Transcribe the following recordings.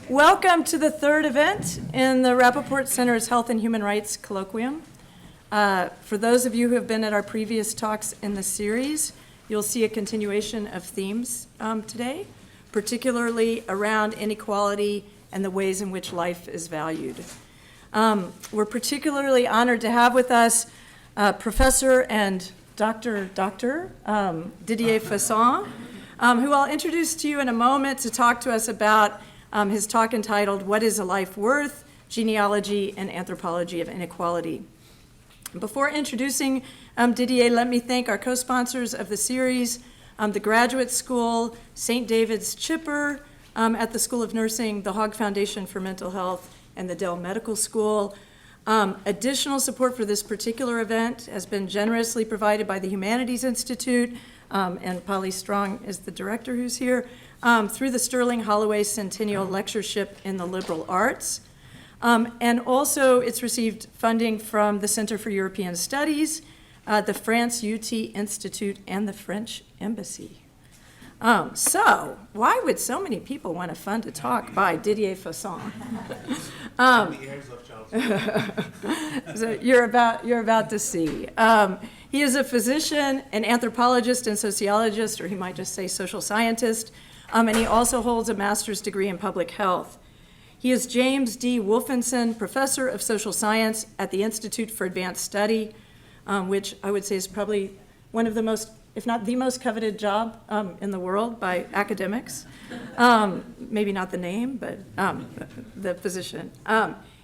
Welcome to the third event in the Rapoport Center's Health and Human Rights Colloquium. For those of you who have been at our previous talks in the series, you'll see a continuation of themes today, particularly around inequality and the ways in which life is valued. We're particularly honored to have with us Professor and Dr. Didier Fassin, who I'll introduce to you in a moment to talk to us about his talk entitled, What is a Life Worth? Genealogy and Anthropology of Inequality. Before introducing Didier, let me thank our co-sponsors of the series, the Graduate School, St. David's Chipper at the School of Nursing, the Hogg Foundation for Mental Health, and the Dell Medical School. Additional support for this particular event has been generously provided by the Humanities Institute, and Polly Strong is the director who's here, through the Sterling Holloway Centennial Lectureship in the Liberal Arts. And also it's received funding from the Center for European Studies, the France UT Institute, and the French Embassy. So why would so many people want to fund a talk by Didier Fassin? So you're about to see. He is a physician, an anthropologist and sociologist, or he might just say social scientist, and he also holds a master's degree in public health. He is James D. Wolfensohn Professor of Social Science at the Institute for Advanced Study, which I would say is probably one of the most, if not the most coveted job in the world by academics. Maybe not the name, but the position.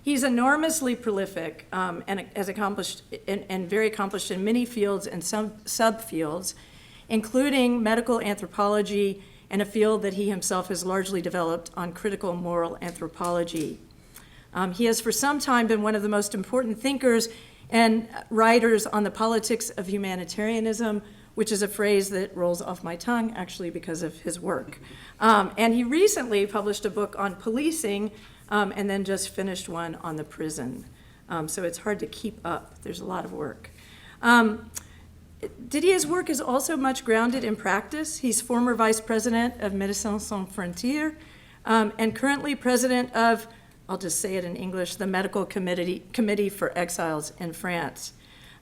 He's enormously prolific and has accomplished and very accomplished in many fields and some subfields, including medical anthropology and a field that he himself has largely developed on critical moral anthropology. He has for some time been one of the most important thinkers and writers on the politics of humanitarianism, which is a phrase that rolls off my tongue actually because of his work. And he recently published a book on policing and then just finished one on the prison. So it's hard to keep up. There's a lot of work. Didier's work is also much grounded in practice. He's former vice president of Médecins Sans Frontières and currently president of, I'll just say it in English, the Medical Committee for Exiles in France.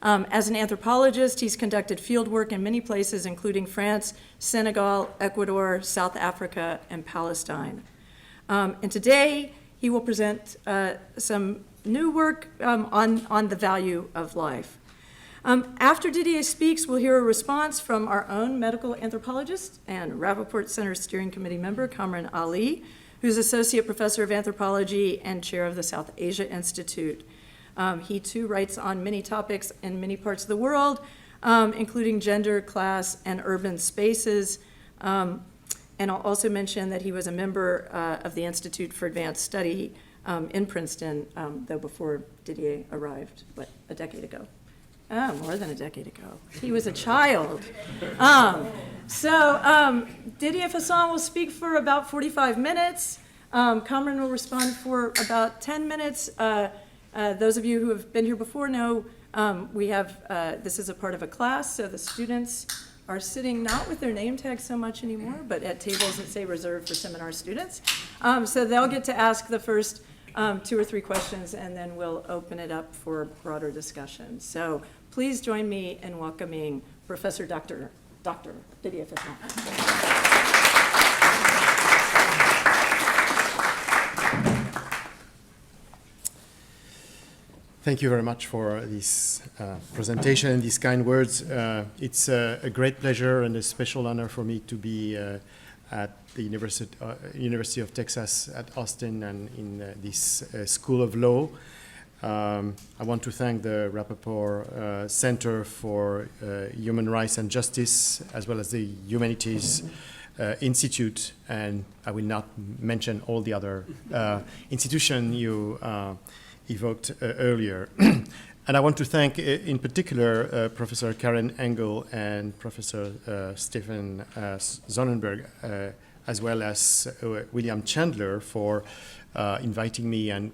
As an anthropologist, he's conducted field work in many places, including France, Senegal, Ecuador, South Africa, and Palestine. And today, he will present some new work on the value of life. After Didier speaks, we'll hear a response from our own medical anthropologist and Rapoport Center Steering Committee member, Kamran Ali, who's Associate Professor of Anthropology and Chair of the South Asia Institute. He too writes on many topics in many parts of the world, including gender, class, and urban spaces. And I'll also mention that he was a member of the Institute for Advanced Study in Princeton, though before Didier arrived, a decade ago? More than a decade ago. He was a child. Didier Fassin will speak for about 45 minutes. Kamran will respond for about 10 minutes. Those of you who have been here before know we have, this is a part of a class, so the students are sitting not with their name tags so much anymore, but at tables that say reserved for seminar students. So they'll get to ask the first 2 or 3 questions, and then we'll open it up for broader discussion. So please join me in welcoming Professor Dr. Didier Fassin. Thank you very much for this presentation and these kind words. It's a great pleasure and a special honor for me to be at the University of Texas at Austin and in this School of Law. I want to thank the Rapoport Center for Human Rights and Justice, as well as the Humanities Institute, and I will not mention all the other institutions you evoked earlier. And I want to thank, in particular, Professor Karen Engel and Professor Stephen Sonnenberg, as well as William Chandler for inviting me and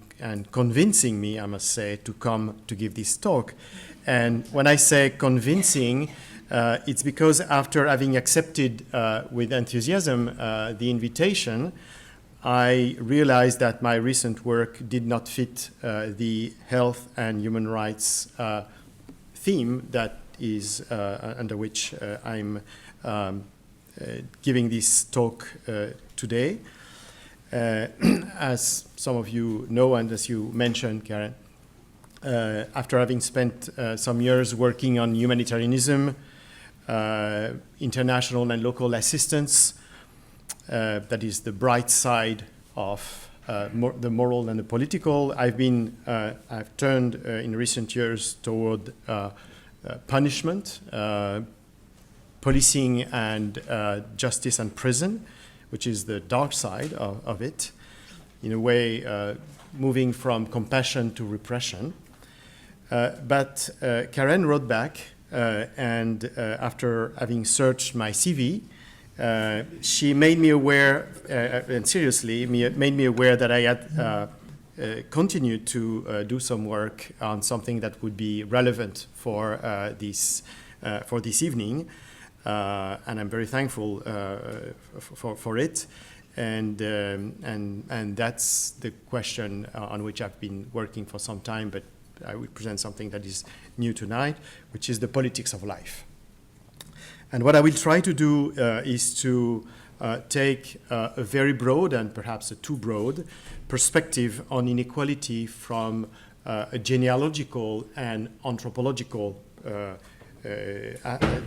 convincing me, I must say, to come to give this talk. And when I say convincing, it's because after having accepted with enthusiasm the invitation, I realized that my recent work did not fit the health and human rights theme that is under which I'm giving this talk today. As some of you know, and as you mentioned, Karen, after having spent some years working on humanitarianism, international and local assistance, that is the bright side of the moral and the political. I've turned in recent years toward punishment, policing, and justice and prison, which is the dark side of it, in a way moving from compassion to repression. But Karen wrote back, and after having searched my CV, she made me aware, and seriously, made me aware that I had continued to do some work on something that would be relevant for this evening, and I'm very thankful for it. And that's the question on which I've been working for some time, but I will present something that is new tonight, which is the politics of life. And what I will try to do is to take a very broad and perhaps a too broad perspective on inequality from a genealogical and anthropological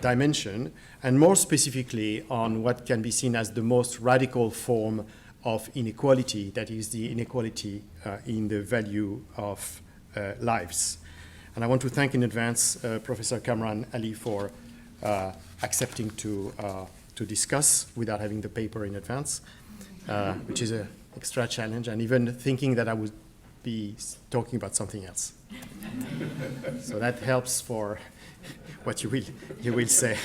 dimension, and more specifically on what can be seen as the most radical form of inequality, that is the inequality in the value of lives. And I want to thank in advance Professor Kamran Ali for accepting to discuss without having the paper in advance, which is an extra challenge, and even thinking that I would be talking about something else. So that helps for what you will say.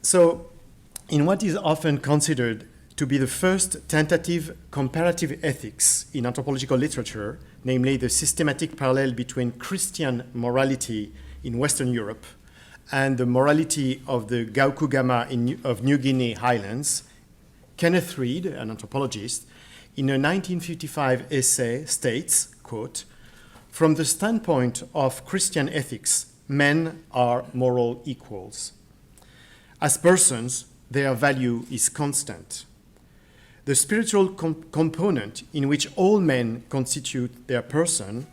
So, in what is often considered to be the first tentative comparative ethics in anthropological literature, namely the systematic parallel between Christian morality in Western Europe and the morality of the Gaukugama of New Guinea highlands, Kenneth Reed, an anthropologist, in a 1955 essay states, quote, "From the standpoint of Christian ethics, men are moral equals. As persons, their value is constant. The spiritual component in which all men constitute their person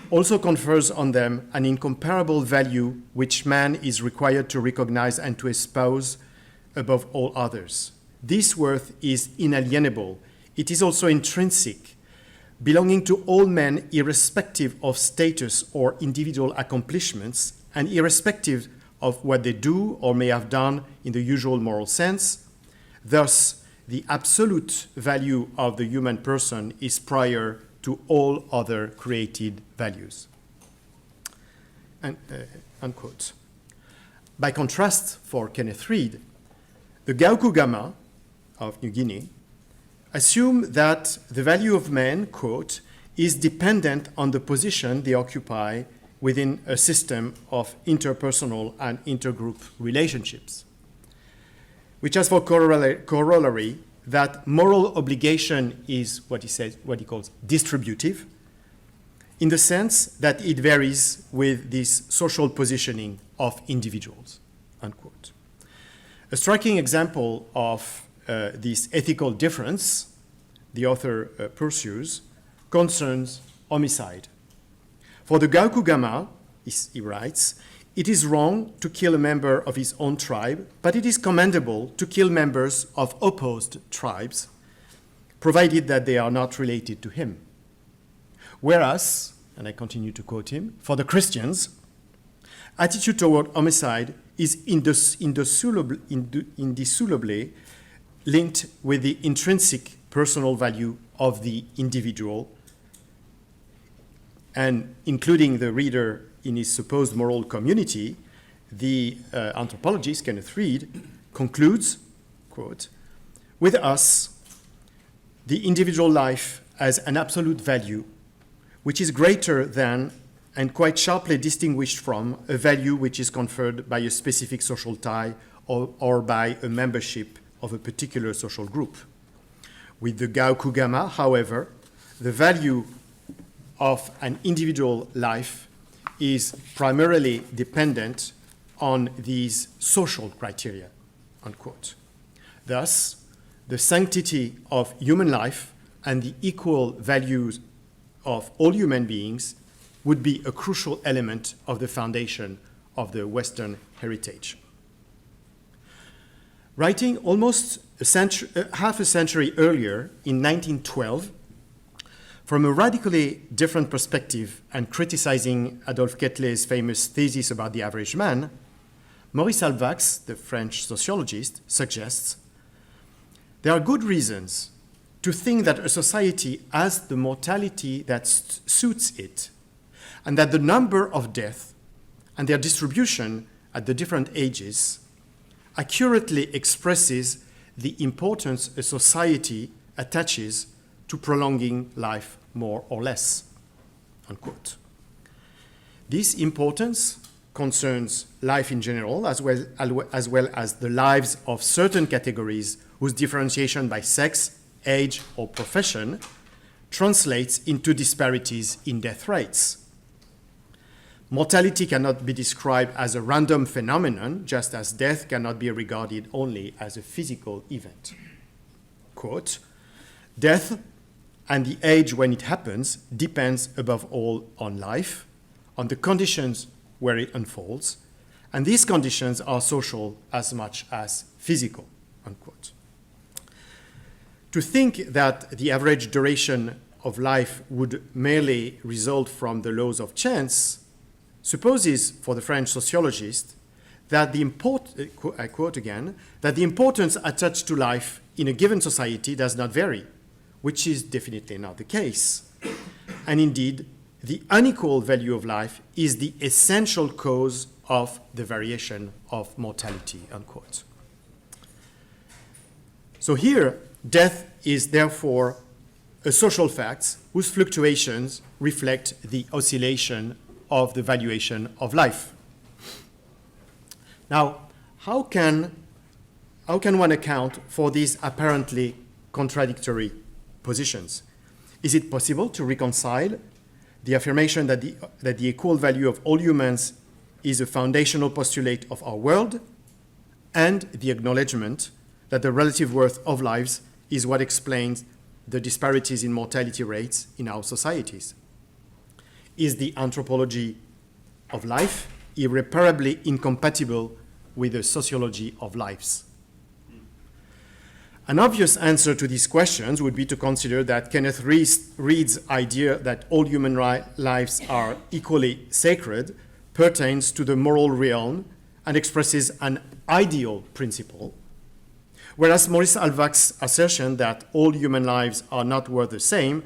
also confers on them an incomparable value which man is required to recognize and to espouse above all others. This worth is inalienable. It is also intrinsic, belonging to all men irrespective of status or individual accomplishments and irrespective of what they do or may have done in the usual moral sense. Thus, the absolute value of the human person is prior to all other created values." Unquote. By contrast, for Kenneth Reed, the Gaukugama of New Guinea assume that the value of man, quote, is dependent on the position they occupy within a system of interpersonal and intergroup relationships, which has for corollary that moral obligation is what he calls distributive, in the sense that it varies with this social positioning of individuals, unquote. A striking example of this ethical difference, the author pursues, concerns homicide. For the Gaukugama, he writes, "It is wrong to kill a member of his own tribe, but it is commendable to kill members of opposed tribes, provided that they are not related to him. Whereas," and I continue to quote him, "for the Christians, attitude toward homicide is indissolubly linked with the intrinsic personal value of the individual, and including the reader in his supposed moral community." The anthropologist, Kenneth Reed, concludes, quote, "With us, the individual life has an absolute value, which is greater than and quite sharply distinguished from a value which is conferred by a specific social tie or by a membership of a particular social group. With the Gaokugama, however, the value of an individual life is primarily dependent on these social criteria, unquote. Thus, the sanctity of human life and the equal values of all human beings would be a crucial element of the foundation of the Western heritage. Writing almost half a century earlier, in 1912, from a radically different perspective and criticizing Adolphe Quetelet's famous thesis about the average man, Maurice Halbwachs, the French sociologist, suggests there are good reasons to think that a society has the mortality that suits it, and that the number of deaths and their distribution at the different ages accurately expresses the importance a society attaches to prolonging life more or less, unquote. This importance concerns life in general, as well as the lives of certain categories whose differentiation by sex, age, or profession translates into disparities in death rates. Mortality cannot be described as a random phenomenon, just as death cannot be regarded only as a physical event. Quote, death and the age when it happens depends above all on life, on the conditions where it unfolds, and these conditions are social as much as physical, unquote. To think that the average duration of life would merely result from the laws of chance supposes, for the French sociologist, that I quote again, that the importance attached to life in a given society does not vary, which is definitely not the case. And indeed, the unequal value of life is the essential cause of the variation of mortality, unquote. So here, death is therefore a social fact whose fluctuations reflect the oscillation of the valuation of life. Now, how can one account for these apparently contradictory positions? Is it possible to reconcile the affirmation that the equal value of all humans is a foundational postulate of our world, and the acknowledgement that the relative worth of lives is what explains the disparities in mortality rates in our societies? Is the anthropology of life irreparably incompatible with the sociology of lives? An obvious answer to these questions would be to consider that Kenneth Reed's idea that all human lives are equally sacred pertains to the moral realm and expresses an ideal principle, whereas Maurice Halbwachs' assertion that all human lives are not worth the same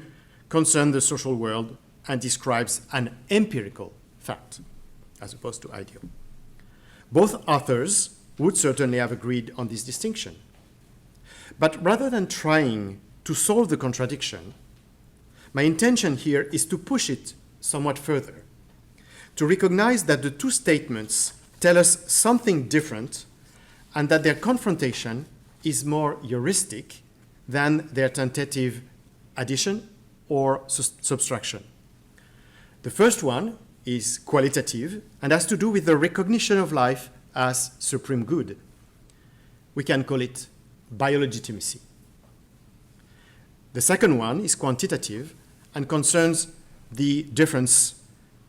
concerns the social world and describes an empirical fact, as opposed to ideal. Both authors would certainly have agreed on this distinction. But rather than trying to solve the contradiction, my intention here is to push it somewhat further, to recognize that the two statements tell us something different and that their confrontation is more heuristic than their tentative addition or subtraction. The first one is qualitative and has to do with the recognition of life as supreme good. We can call it biolegitimacy. The second one is quantitative and concerns the difference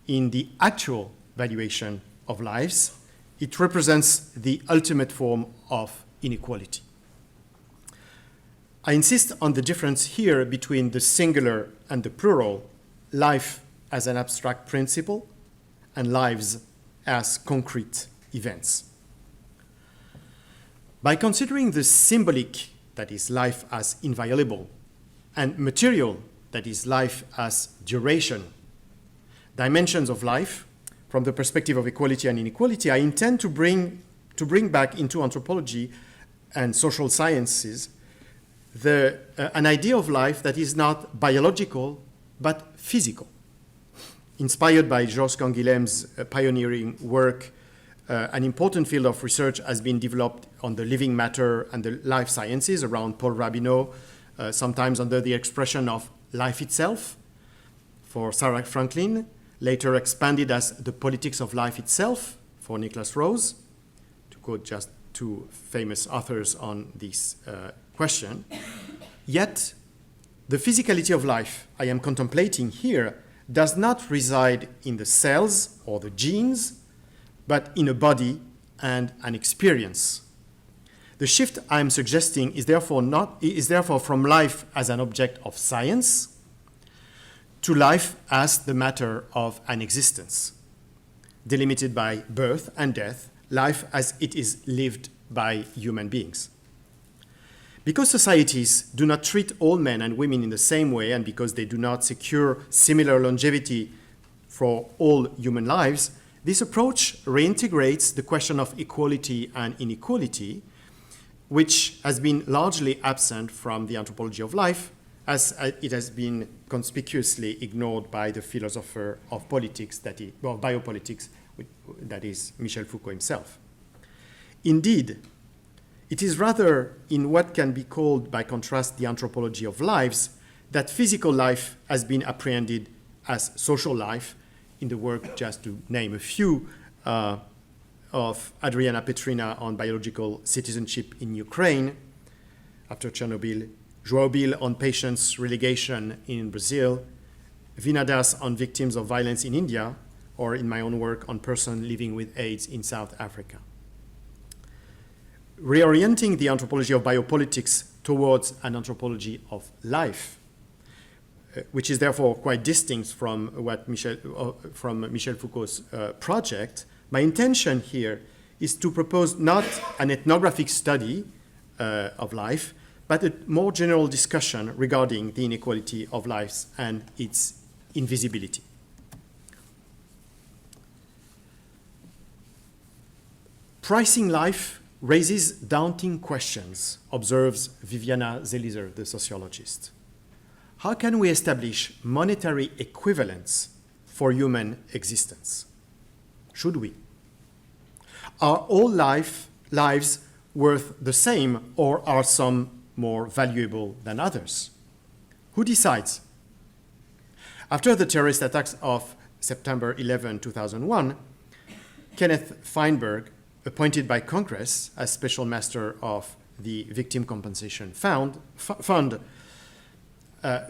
in the actual valuation of lives. It represents the ultimate form of inequality. I insist on the difference here between the singular and the plural, life as an abstract principle and lives as concrete events. By considering the symbolic, that is life as inviolable, and material, that is life as duration, dimensions of life from the perspective of equality and inequality, I intend to bring back into anthropology and social sciences an idea of life that is not biological but physical, inspired by Georges Canguilhem's pioneering work An important field of research has been developed on the living matter and the life sciences around Paul Rabinow, sometimes under the expression of life itself, for Sarah Franklin, later expanded as the politics of life itself for Nicholas Rose, to quote just two famous authors on this question. Yet, the physicality of life I am contemplating here does not reside in the cells or the genes, but in a body and an experience. The shift I am suggesting is therefore from life as an object of science to life as the matter of an existence, delimited by birth and death, life as it is lived by human beings. Because societies do not treat all men and women in the same way, and because they do not secure similar longevity for all human lives, this approach reintegrates the question of equality and inequality, which has been largely absent from the anthropology of life, as it has been conspicuously ignored by the philosopher of politics, biopolitics, that is Michel Foucault himself. Indeed, it is rather in what can be called, by contrast, the anthropology of lives, that physical life has been apprehended as social life, in the work, just to name a few, of Adriana Petrina on biological citizenship in Ukraine after Chernobyl, João Bill on patients' relegation in Brazil, Vinadas on victims of violence in India, or in my own work on persons living with AIDS in South Africa. Reorienting the anthropology of biopolitics towards an anthropology of life, which is therefore quite distinct from what Michel Foucault's project. My intention here is to propose not an ethnographic study of life, but a more general discussion regarding the inequality of lives and its invisibility. Pricing life raises daunting questions, observes Viviana Zelizer, the sociologist. How can we establish monetary equivalence for human existence? Should we? Are all lives worth the same, or are some more valuable than others? Who decides? After the terrorist attacks of September 11, 2001, Kenneth Feinberg, appointed by Congress as special master of the Victim Compensation Fund,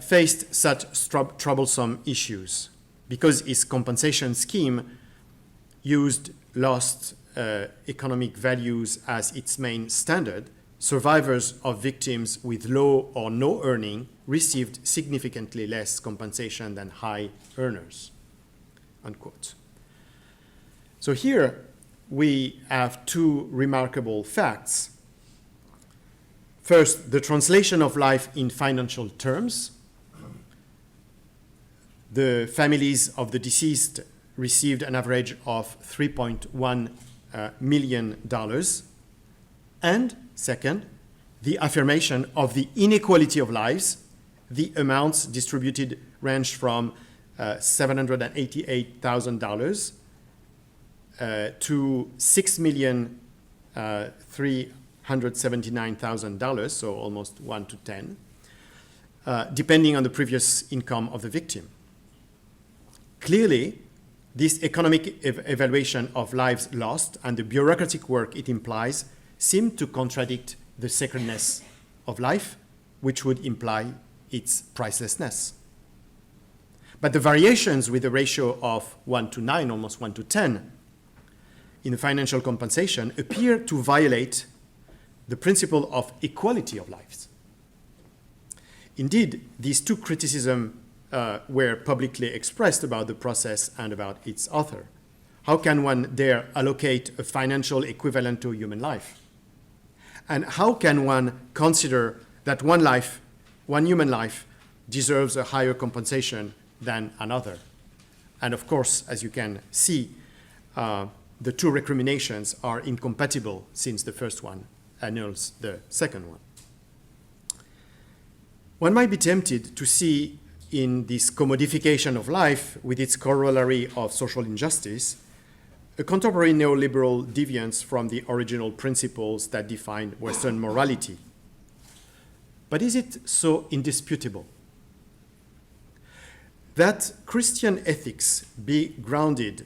faced such troublesome issues because his compensation scheme used lost economic values as its main standard. Survivors of victims with low or no earning received significantly less compensation than high earners, unquote. So here we have two remarkable facts. First, the translation of life in financial terms. The families of the deceased received an average of $3.1 million. And second, the affirmation of the inequality of lives. The amounts distributed ranged from $788,000 to $6,379,000, so almost 1 to 10, depending on the previous income of the victim. Clearly, this economic evaluation of lives lost and the bureaucratic work it implies seem to contradict the sacredness of life, which would imply its pricelessness. But the variations with a ratio of 1 to 9, almost 1 to 10, in the financial compensation appear to violate the principle of equality of lives. Indeed, these two criticisms were publicly expressed about the process and about its author. How can one dare allocate a financial equivalent to human life? And how can one consider that one human life, deserves a higher compensation than another? And of course, as you can see, the two recriminations are incompatible, since the first one annuls the second one. One might be tempted to see in this commodification of life, with its corollary of social injustice, a contemporary neoliberal deviance from the original principles that defined Western morality. But is it so indisputable? That Christian ethics be grounded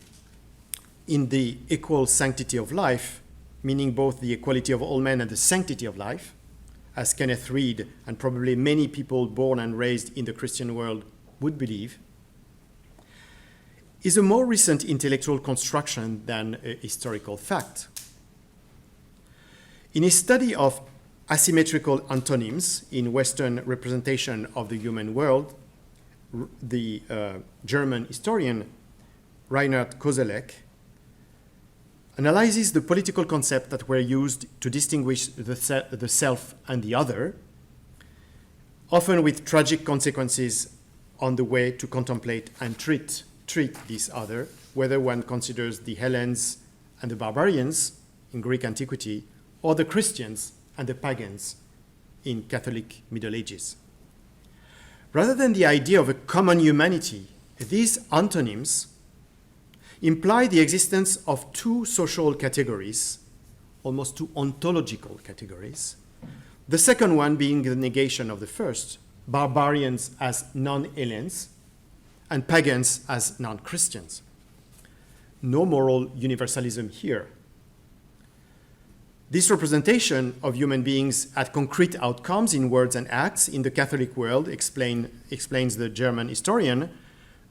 in the equal sanctity of life, meaning both the equality of all men and the sanctity of life, as Kenneth Reed and probably many people born and raised in the Christian world would believe, is a more recent intellectual construction than a historical fact. In his study of asymmetrical antonyms in Western representation of the human world, the German historian Reinert Kozelek analyzes the political concepts that were used to distinguish the self and the other, often with tragic consequences on the way to contemplate and treat this other, whether one considers the Hellenes and the barbarians in Greek antiquity, or the Christians and the pagans in Catholic Middle Ages. Rather than the idea of a common humanity, these antonyms imply the existence of two social categories, almost two ontological categories, the second one being the negation of the first, barbarians as non-Hellenes and pagans as non-Christians. No moral universalism here. This representation of human beings at concrete outcomes in words and acts in the Catholic world, explains the German historian,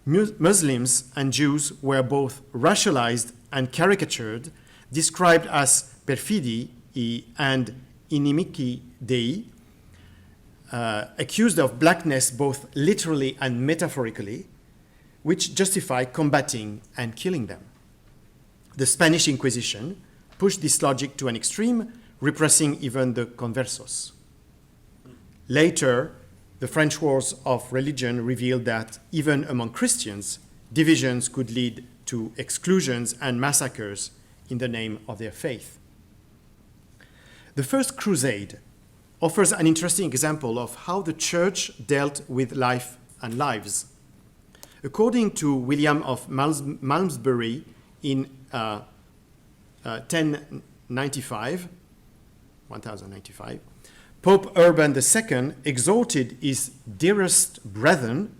Muslims and Jews were both racialized and caricatured, described as perfidi and inimici Dei, accused of blackness both literally and metaphorically, which justify combating and killing them. The Spanish Inquisition pushed this logic to an extreme, repressing even the conversos. Later, the French Wars of Religion revealed that even among Christians, divisions could lead to exclusions and massacres in the name of their faith. The First Crusade offers an interesting example of how the Church dealt with life and lives. According to William of Malmesbury in 1095, Pope Urban II exhorted his dearest brethren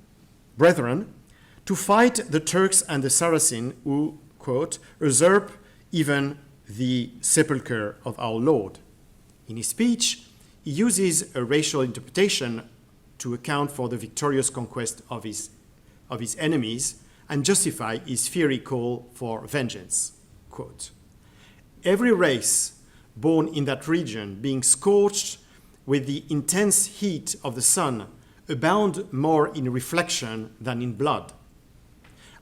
to fight the Turks and the Saracens who, quote, usurp even the sepulchre of our Lord. In his speech, he uses a racial interpretation to account for the victorious conquest of his enemies and justify his fiery call for vengeance. Quote, every race born in that region, being scorched with the intense heat of the sun, abound more in reflection than in blood.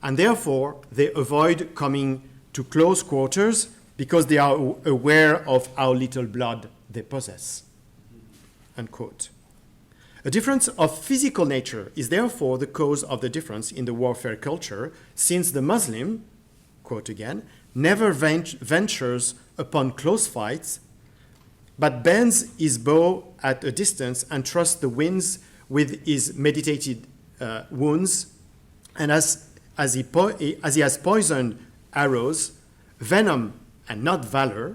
And therefore, they avoid coming to close quarters because they are aware of how little blood they possess. Unquote. A difference of physical nature is therefore the cause of the difference in the warfare culture, since the Muslim, quote again, never ventures upon close fights, but bends his bow at a distance and trusts the winds with his meditated wounds, and as he has poisoned arrows, venom and not valor,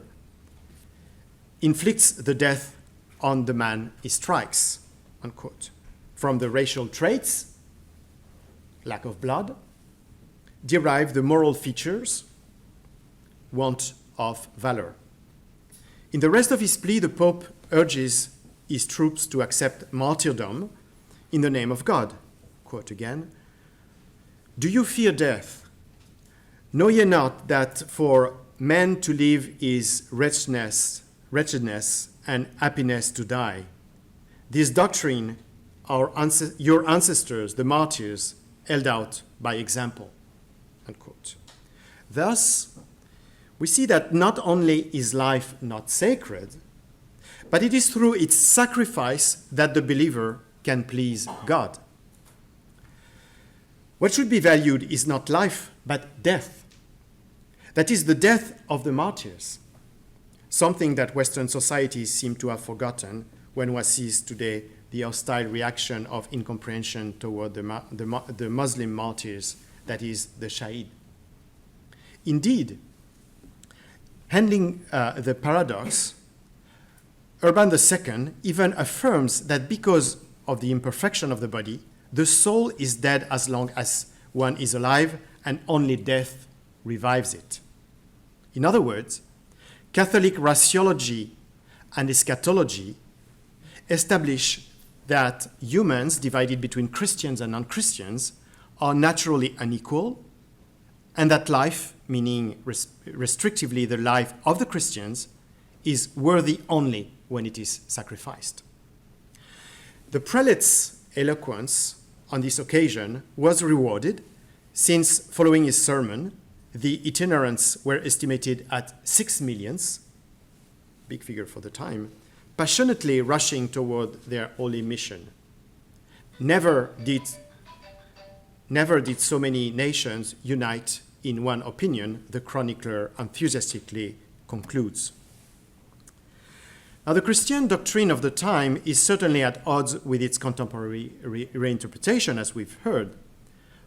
inflicts the death on the man he strikes, unquote. From the racial traits, lack of blood, derive the moral features, want of valor. In the rest of his plea, the Pope urges his troops to accept martyrdom in the name of God. Quote again, do you fear death? Know ye not that for man to live is wretchedness and happiness to die? This doctrine your ancestors, the martyrs, held out by example. Unquote. Thus, we see that not only is life not sacred, but it is through its sacrifice that the believer can please God. What should be valued is not life, but death. That is the death of the martyrs, something that Western societies seem to have forgotten when one sees today the hostile reaction of incomprehension toward the Muslim martyrs, that is, the Shaheed. Indeed, Handling the paradox, Urban II even affirms that because of the imperfection of the body, the soul is dead as long as one is alive, and only death revives it. In other words, Catholic raciology and eschatology establish that humans divided between Christians and non-Christians are naturally unequal, and that life, meaning restrictively the life of the Christians, is worthy only when it is sacrificed. The prelate's eloquence on this occasion was rewarded, since following his sermon, the itinerants were estimated at 6 million, big figure for the time, passionately rushing toward their holy mission. Never did so many nations unite in one opinion, the chronicler enthusiastically concludes. Now, the Christian doctrine of the time is certainly at odds with its contemporary reinterpretation, as we've heard.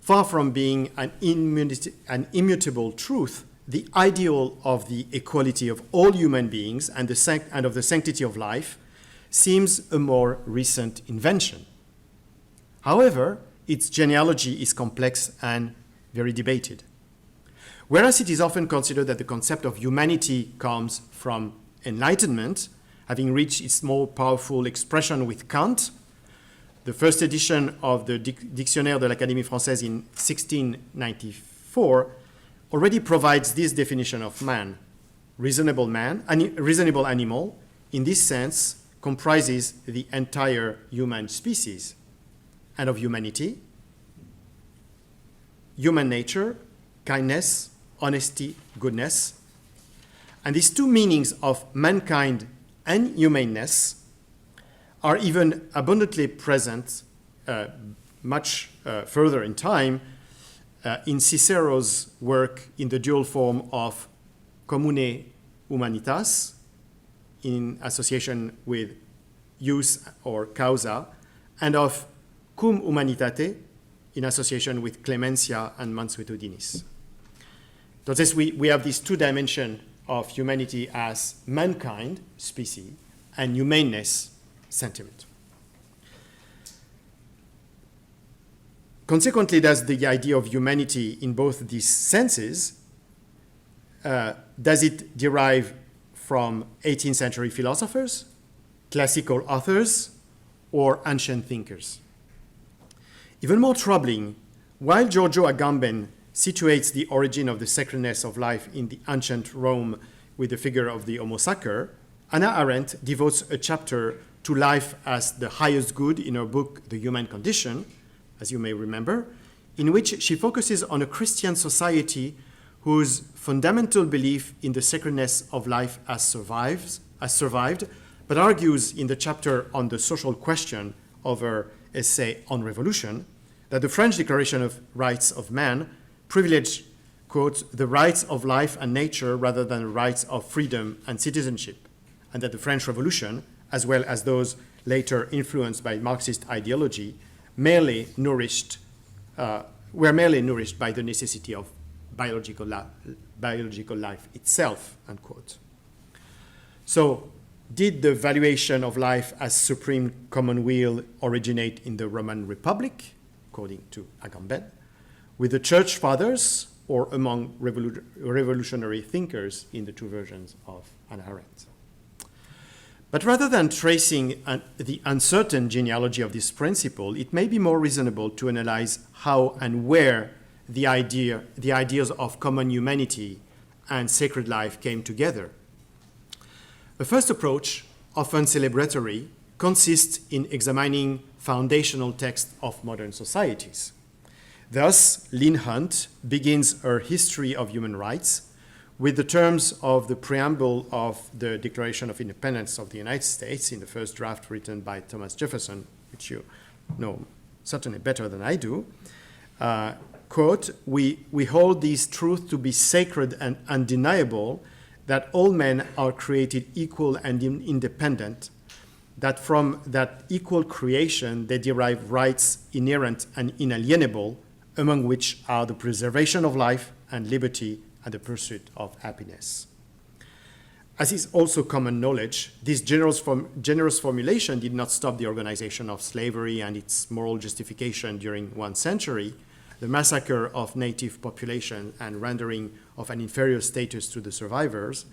Far from being an immutable truth, the ideal of the equality of all human beings and of the sanctity of life seems a more recent invention. However, its genealogy is complex and very debated. Whereas it is often considered that the concept of humanity comes from Enlightenment, having reached its more powerful expression with Kant, the first edition of the Dictionnaire de l'Académie Française in 1694 already provides this definition of man. Reasonable animal, in this sense, comprises the entire human species, and of humanity, human nature, kindness, honesty, goodness. And these two meanings of mankind and humaneness are even abundantly present much further in time in Cicero's work in the dual form of commune humanitas, in association with jus or causa, and of cum humanitate, in association with clementia and mansuetudinis. Entonces, we have these two dimensions of humanity as mankind, species, and humaneness, sentiment. Consequently, does the idea of humanity in both these senses, does it derive from 18th century philosophers, classical authors, or ancient thinkers? Even more troubling, while Giorgio Agamben situates the origin of the sacredness of life in the ancient Rome with the figure of the Homo sacer, Hannah Arendt devotes a chapter to life as the highest good in her book, The Human Condition, as you may remember, in which she focuses on a Christian society whose fundamental belief in the sacredness of life has survived, but argues in the chapter on the social question of her essay on revolution that the French Declaration of Rights of Man privileged, quote, the rights of life and nature rather than the rights of freedom and citizenship, and that the French Revolution, as well as those later influenced by Marxist ideology, were merely nourished by the necessity of biological life itself, unquote. So, did the valuation of life as supreme common will originate in the Roman Republic, according to Agamben, with the Church Fathers, or among revolutionary thinkers in the two versions of Hannah Arendt? But rather than tracing the uncertain genealogy of this principle, it may be more reasonable to analyze how and where the ideas of common humanity and sacred life came together. The first approach, often celebratory, consists in examining foundational texts of modern societies. Thus, Lynn Hunt begins her history of human rights with the terms of the preamble of the Declaration of Independence of the United States in the first draft written by Thomas Jefferson, which you know certainly better than I do. Quote, we hold these truths to be sacred and undeniable, that all men are created equal and independent, that from that equal creation they derive rights inherent and inalienable, among which are the preservation of life and liberty and the pursuit of happiness. As is also common knowledge, this generous formulation did not stop the organization of slavery and its moral justification during 1 century, the massacre of native population and rendering of an inferior status to the survivors,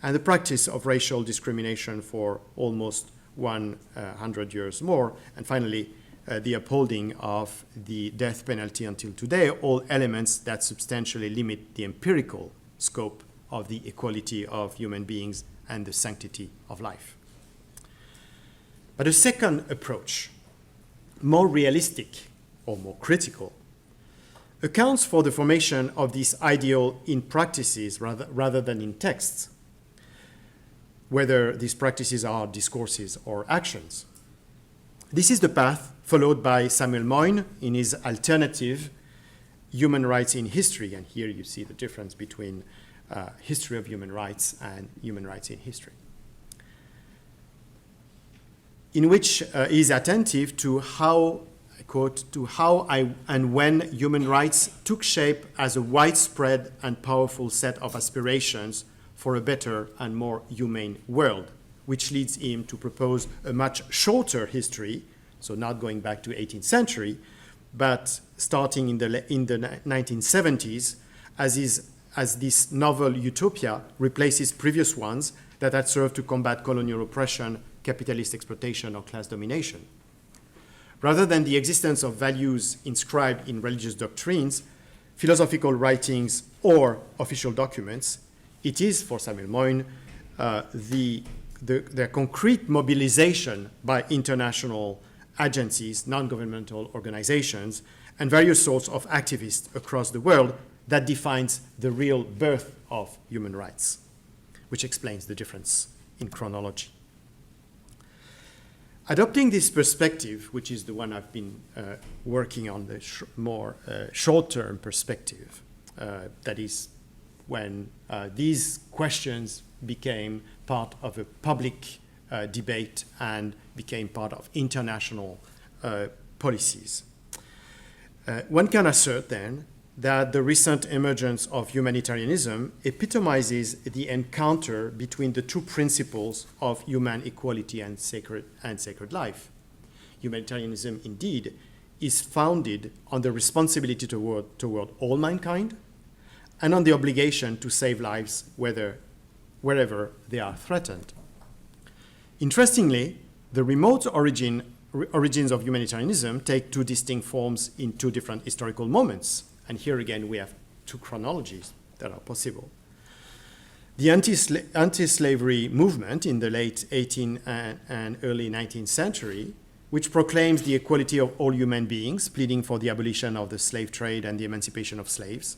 and the practice of racial discrimination for almost 100 years more, and finally, the upholding of the death penalty until today, all elements that substantially limit the empirical scope of the equality of human beings and the sanctity of life. But a second approach, more realistic or more critical, accounts for the formation of this ideal in practices rather than in texts, whether these practices are discourses or actions. This is the path followed by Samuel Moyn in his alternative Human Rights in History, and here you see the difference between history of human rights and human rights in history, in which he is attentive to how, I quote, to how and when human rights took shape as a widespread and powerful set of aspirations for a better and more humane world, which leads him to propose a much shorter history, so not going back to 18th century, but starting in the 1970s as this novel utopia replaces previous ones that had served to combat colonial oppression, capitalist exploitation, or class domination. Rather than the existence of values inscribed in religious doctrines, philosophical writings, or official documents, it is, for Samuel Moyn, the concrete mobilization by international agencies, non-governmental organizations, and various sorts of activists across the world that defines the real birth of human rights, which explains the difference in chronology. Adopting this perspective, which is the one I've been working on, the more short-term perspective, that is when these questions became part of a public debate and became part of international policies. One can assert then that the recent emergence of humanitarianism epitomizes the encounter between the two principles of human equality and sacred life. Humanitarianism, indeed, is founded on the responsibility toward all mankind and on the obligation to save lives wherever they are threatened. Interestingly, the remote origins of humanitarianism take two distinct forms in two different historical moments. And here again, we have two chronologies that are possible. The anti-slavery movement in the late 18th and early 19th century, which proclaims the equality of all human beings, pleading for the abolition of the slave trade and the emancipation of slaves,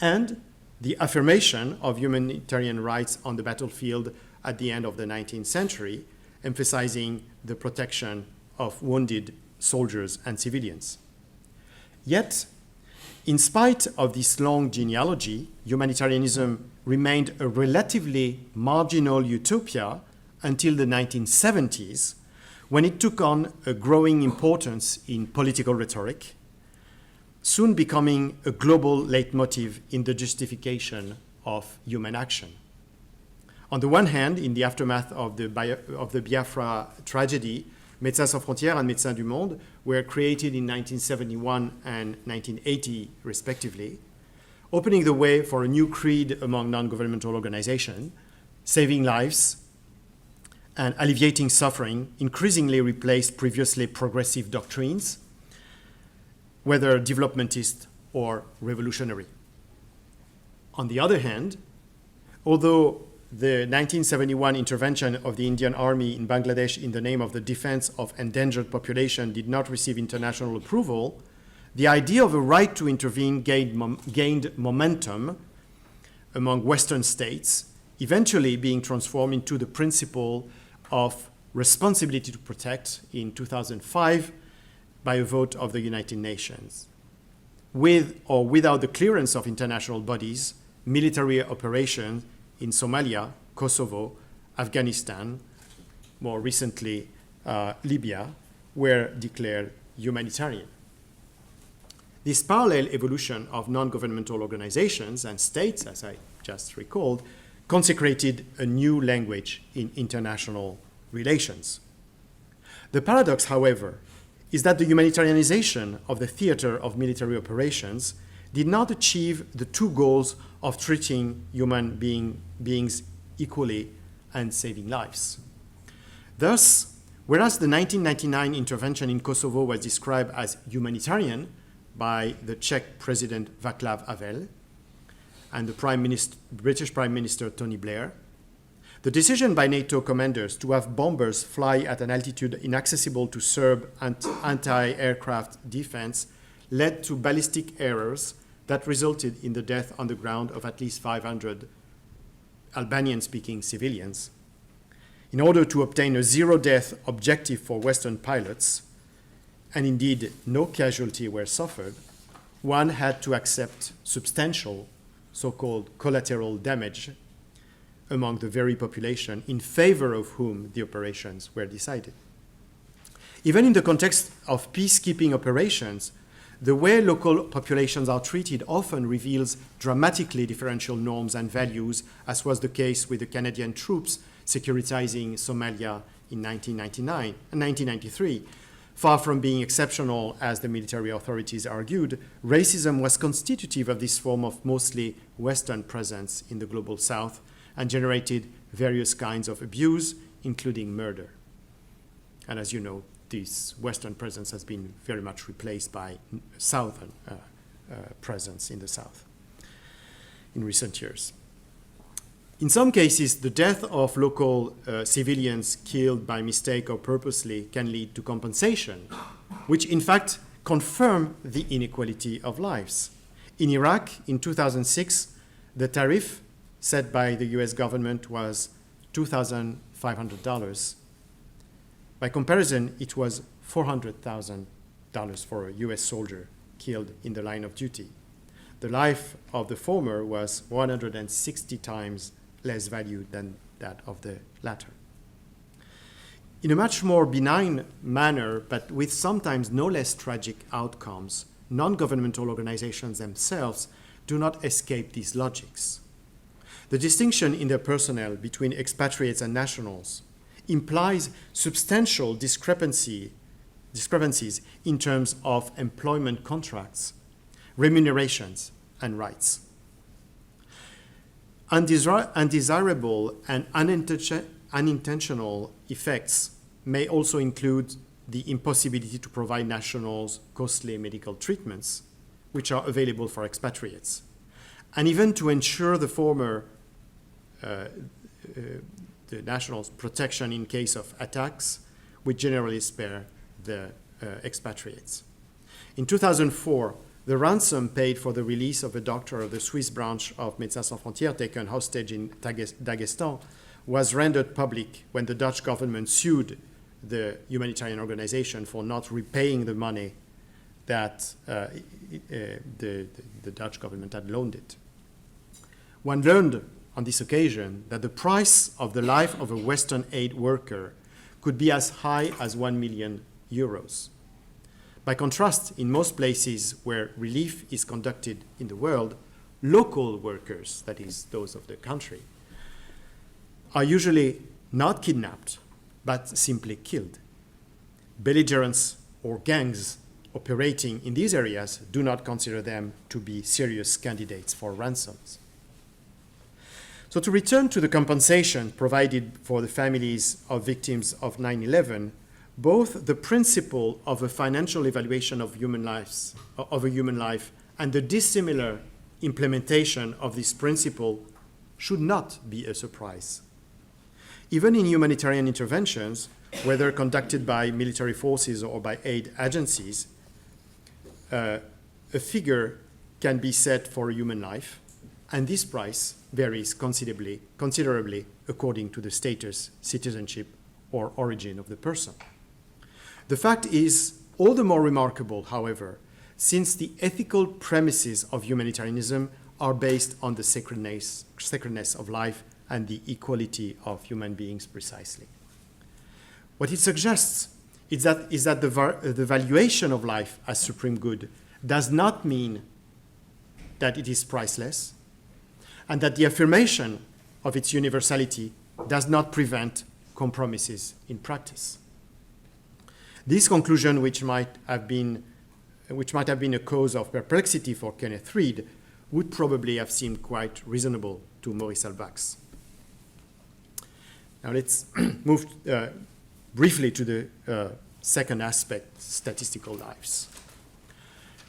and the affirmation of humanitarian rights on the battlefield at the end of the 19th century, emphasizing the protection of wounded soldiers and civilians. Yet, in spite of this long genealogy, humanitarianism remained a relatively marginal utopia until the 1970s, when it took on a growing importance in political rhetoric, soon becoming a global leitmotif in the justification of human action. On the one hand, in the aftermath of the Biafra tragedy, Médecins Sans Frontières and Médecins du Monde were created in 1971 and 1980, respectively, opening the way for a new creed among non-governmental organizations, saving lives and alleviating suffering increasingly replaced previously progressive doctrines, whether developmentist or revolutionary. On the other hand, although the 1971 intervention of the Indian Army in Bangladesh in the name of the defense of endangered population did not receive international approval, the idea of a right to intervene gained momentum among Western states, eventually being transformed into the principle of responsibility to protect in 2005 by a vote of the United Nations. With or without the clearance of international bodies, military operations in Somalia, Kosovo, Afghanistan, more recently Libya, were declared humanitarian. This parallel evolution of non-governmental organizations and states, as I just recalled, consecrated a new language in international relations. The paradox, however, is that the humanitarianization of the theater of military operations did not achieve the two goals of treating human beings equally and saving lives. Thus, whereas the 1999 intervention in Kosovo was described as humanitarian by the Czech President Václav Havel and the British Prime Minister Tony Blair, the decision by NATO commanders to have bombers fly at an altitude inaccessible to Serb anti-aircraft defense led to ballistic errors that resulted in the death on the ground of at least 500 Albanian-speaking civilians. In order to obtain a zero-death objective for Western pilots, and indeed no casualty were suffered, one had to accept substantial so-called collateral damage among the very population in favor of whom the operations were decided. Even in the context of peacekeeping operations, the way local populations are treated often reveals dramatically differential norms and values, as was the case with the Canadian troops securitizing Somalia in 1993. Far from being exceptional, as the military authorities argued, racism was constitutive of this form of mostly Western presence in the global South and generated various kinds of abuse, including murder. And as you know, this Western presence has been very much replaced by Southern presence in the South in recent years. In some cases, the death of local civilians killed by mistake or purposely can lead to compensation, which in fact confirm the inequality of lives. In Iraq, in 2006, the tariff set by the US government was $2,500. By comparison, it was $400,000 for a US soldier killed in the line of duty. The life of the former was 160 times less valued than that of the latter. In a much more benign manner, but with sometimes no less tragic outcomes, non-governmental organizations themselves do not escape these logics. The distinction in their personnel between expatriates and nationals implies substantial discrepancies in terms of employment contracts, remunerations, and rights. Undesirable and unintentional effects may also include the impossibility to provide nationals costly medical treatments, which are available for expatriates, and even to ensure the former the nationals' protection in case of attacks, which generally spare the expatriates. In 2004, the ransom paid for the release of a doctor of the Swiss branch of Médecins Sans Frontières taken hostage in Dagestan was rendered public when the Dutch government sued the humanitarian organization for not repaying the money that the Dutch government had loaned it. One learned on this occasion that the price of the life of a Western aid worker could be as high as 1 million euros. By contrast, in most places where relief is conducted in the world, local workers, that is, those of the country, are usually not kidnapped, but simply killed. Belligerents or gangs operating in these areas do not consider them to be serious candidates for ransoms. So to return to the compensation provided for the families of victims of 9/11, both the principle of a financial evaluation of a human life and the dissimilar implementation of this principle should not be a surprise. Even in humanitarian interventions, whether conducted by military forces or by aid agencies, a figure can be set for a human life, and this price varies considerably according to the status, citizenship, or origin of the person. The fact is all the more remarkable, however, since the ethical premises of humanitarianism are based on the sacredness of life and the equality of human beings precisely. What it suggests is that the valuation of life as supreme good does not mean that it is priceless, and that the affirmation of its universality does not prevent compromises in practice. This conclusion, which might have been a cause of perplexity for Kenneth Reed, would probably have seemed quite reasonable to Maurice Halbwachs. Now let's move briefly to the second aspect, statistical lives.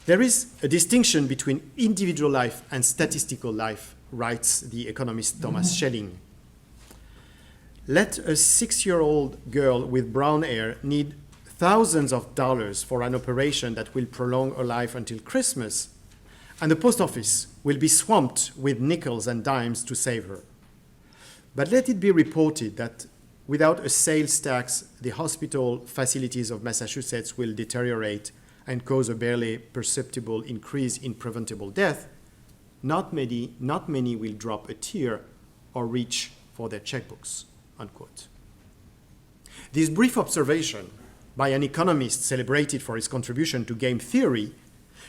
There is a distinction between individual life and statistical life, writes the economist Thomas Schelling. Let a 6-year-old girl with brown hair need thousands of dollars for an operation that will prolong her life until Christmas, and the post office will be swamped with nickels and dimes to save her. But let it be reported that without a sales tax, the hospital facilities of Massachusetts will deteriorate and cause a barely perceptible increase in preventable death. Not many will drop a tear or reach for their checkbooks, unquote. This brief observation by an economist celebrated for his contribution to game theory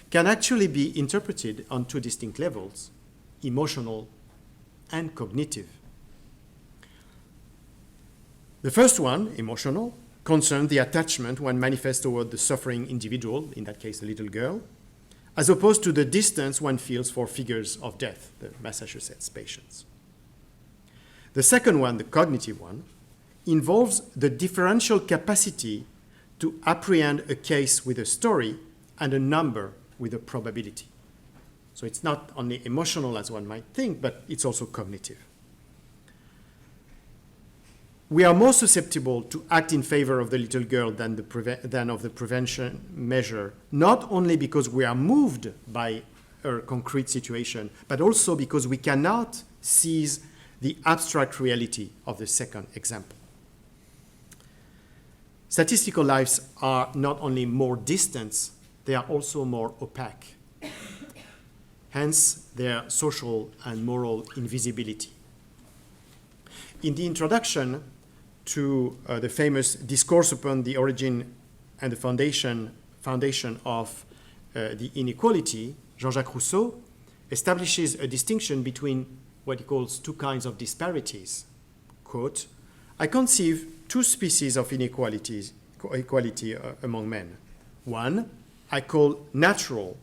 can actually be interpreted on two distinct levels, emotional and cognitive. The first one, emotional, concerns the attachment one manifests toward the suffering individual, in that case a little girl, as opposed to the distance one feels for figures of death, the Massachusetts patients. The second one, the cognitive one, involves the differential capacity to apprehend a case with a story and a number with a probability. So it's not only emotional as one might think, but it's also cognitive. We are more susceptible to act in favor of the little girl than of the prevention measure, not only because we are moved by her concrete situation, but also because we cannot seize the abstract reality of the second example. Statistical lives are not only more distant, they are also more opaque. Hence, their social and moral invisibility. In the introduction to the famous Discourse upon the Origin and the Foundation of the Inequality, Jean-Jacques Rousseau establishes a distinction between what he calls two kinds of disparities. Quote, I conceive two species of equality among men. One, I call natural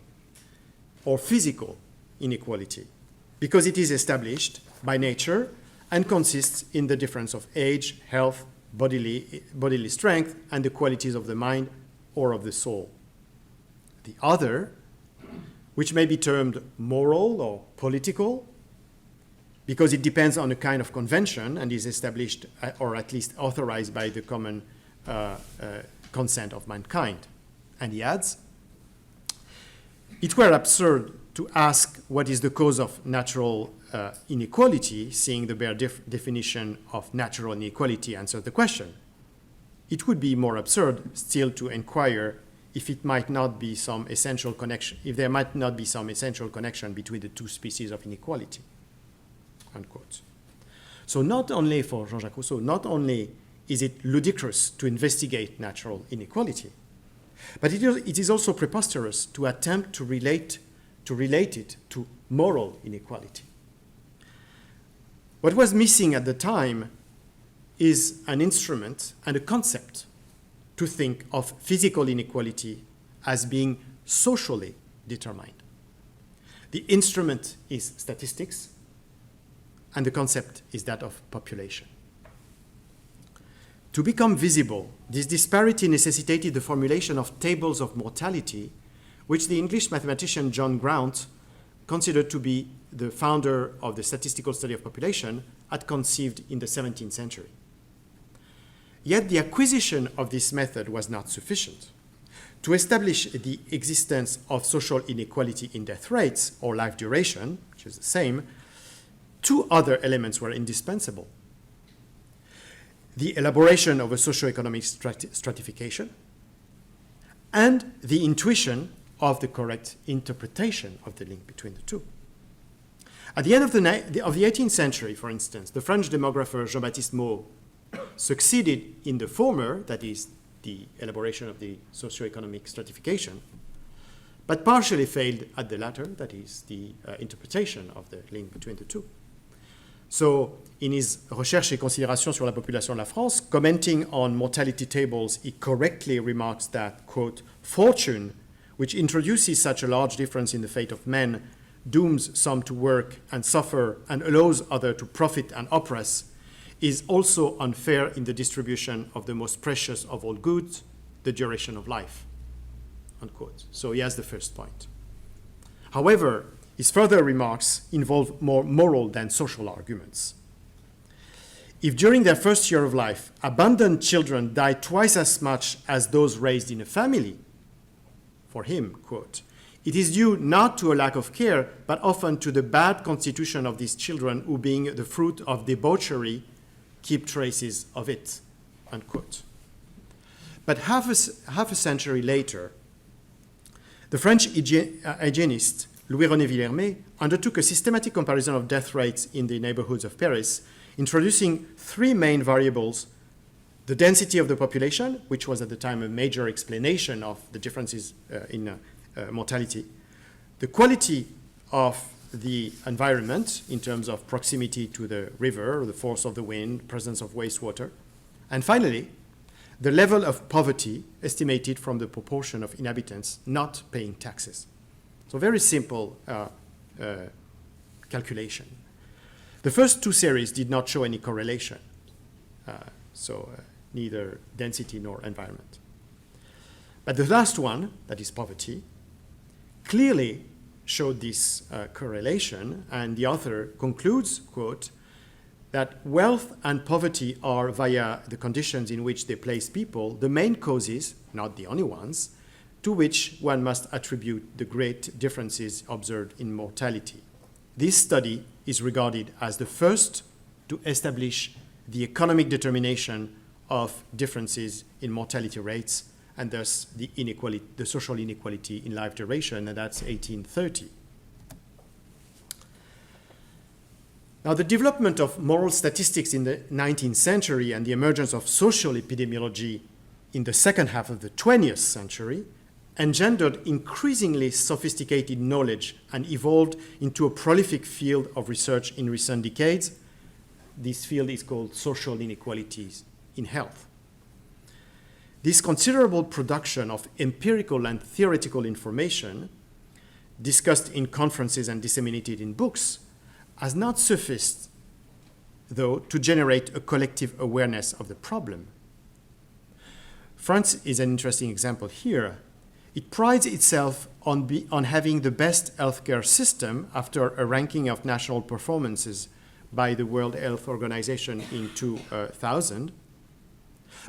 or physical inequality, because it is established by nature and consists in the difference of age, health, bodily strength, and the qualities of the mind or of the soul. The other, which may be termed moral or political, because it depends on a kind of convention and is established or at least authorized by the common consent of mankind. And he adds, it were absurd to ask what is the cause of natural inequality, seeing the bare definition of natural inequality answers the question. It would be more absurd still to inquire if it might not be some essential connection, if there might not be some essential connection between the two species of inequality. Unquote. So not only for Jean-Jacques Rousseau, not only is it ludicrous to investigate natural inequality, but it is also preposterous to attempt to relate it to moral inequality. What was missing at the time is an instrument and a concept to think of physical inequality as being socially determined. The instrument is statistics, and the concept is that of population. To become visible, this disparity necessitated the formulation of tables of mortality, which the English mathematician John Graunt, considered to be the founder of the statistical study of population, had conceived in the 17th century. Yet the acquisition of this method was not sufficient. To establish the existence of social inequality in death rates or life duration, which is the same, two other elements were indispensable. The elaboration of a socioeconomic stratification and the intuition of the correct interpretation of the link between the two. At the end of the 18th century, for instance, the French demographer Jean-Baptiste Maud succeeded in the former, that is, the elaboration of the socioeconomic stratification, but partially failed at the latter, that is, the interpretation of the link between the two. So, in his Recherches et considérations sur la population de la France, commenting on mortality tables, he correctly remarks that, quote, fortune, which introduces such a large difference in the fate of men, dooms some to work and suffer and allows others to profit and oppress, is also unfair in the distribution of the most precious of all goods, the duration of life, unquote. So he has the first point. However, his further remarks involve more moral than social arguments. If during their first year of life, abandoned children die twice as much as those raised in a family, for him, quote, it is due not to a lack of care, but often to the bad constitution of these children who, being the fruit of debauchery, keep traces of it, unquote. But half a century later, the French hygienist Louis-René Villermé undertook a systematic comparison of death rates in the neighborhoods of Paris, introducing three main variables: the density of the population, which was at the time a major explanation of the differences in mortality, the quality of the environment in terms of proximity to the river, the force of the wind, presence of wastewater, and finally, the level of poverty estimated from the proportion of inhabitants not paying taxes. So very simple calculation. The first two series did not show any correlation, neither density nor environment. But the last one, that is poverty, clearly showed this correlation, and the author concludes, quote, that wealth and poverty are, via the conditions in which they place people, the main causes, not the only ones, to which one must attribute the great differences observed in mortality. This study is regarded as the first to establish the economic determination of differences in mortality rates, and thus the social inequality in life duration, and that's 1830. Now, the development of moral statistics in the 19th century and the emergence of social epidemiology in the second half of the 20th century engendered increasingly sophisticated knowledge and evolved into a prolific field of research in recent decades. This field is called social inequalities in health. This considerable production of empirical and theoretical information, discussed in conferences and disseminated in books, has not sufficed, though, to generate a collective awareness of the problem. France is an interesting example here. It prides itself on having the best healthcare system after a ranking of national performances by the World Health Organization in 2000.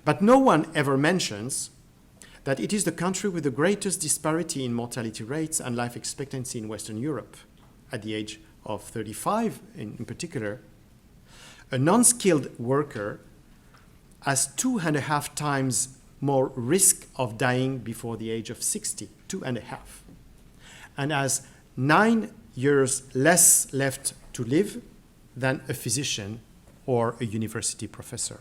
But no one ever mentions that it is the country with the greatest disparity in mortality rates and life expectancy in Western Europe. At the age of 35 in particular, a non-skilled worker has 2.5 times more risk of dying before the age of 60, 2.5, and has 9 years less left to live than a physician or a university professor.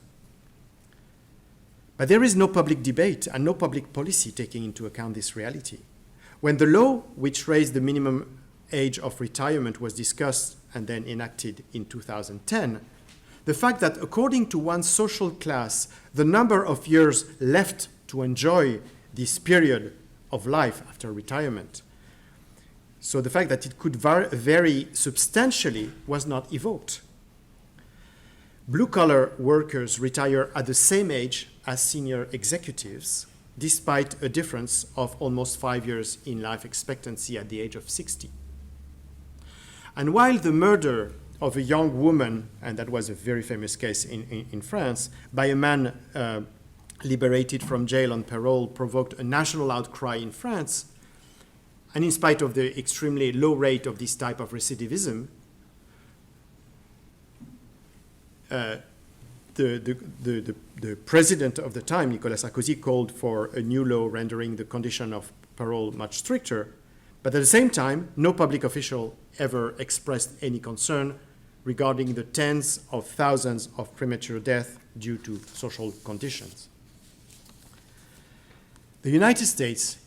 But there is no public debate and no public policy taking into account this reality. When the law which raised the minimum age of retirement was discussed and then enacted in 2010, the fact that according to one social class, the number of years left to enjoy this period of life after retirement, so the fact that it could vary substantially, was not evoked. Blue-collar workers retire at the same age as senior executives, despite a difference of almost 5 years in life expectancy at the age of 60. And while the murder of a young woman, and that was a very famous case in France, by a man liberated from jail on parole provoked a national outcry in France, and in spite of the extremely low rate of this type of recidivism, the president of the time, Nicolas Sarkozy, called for a new law rendering the condition of parole much stricter. But at the same time, no public official ever expressed any concern regarding the tens of thousands of premature deaths due to social conditions. The United States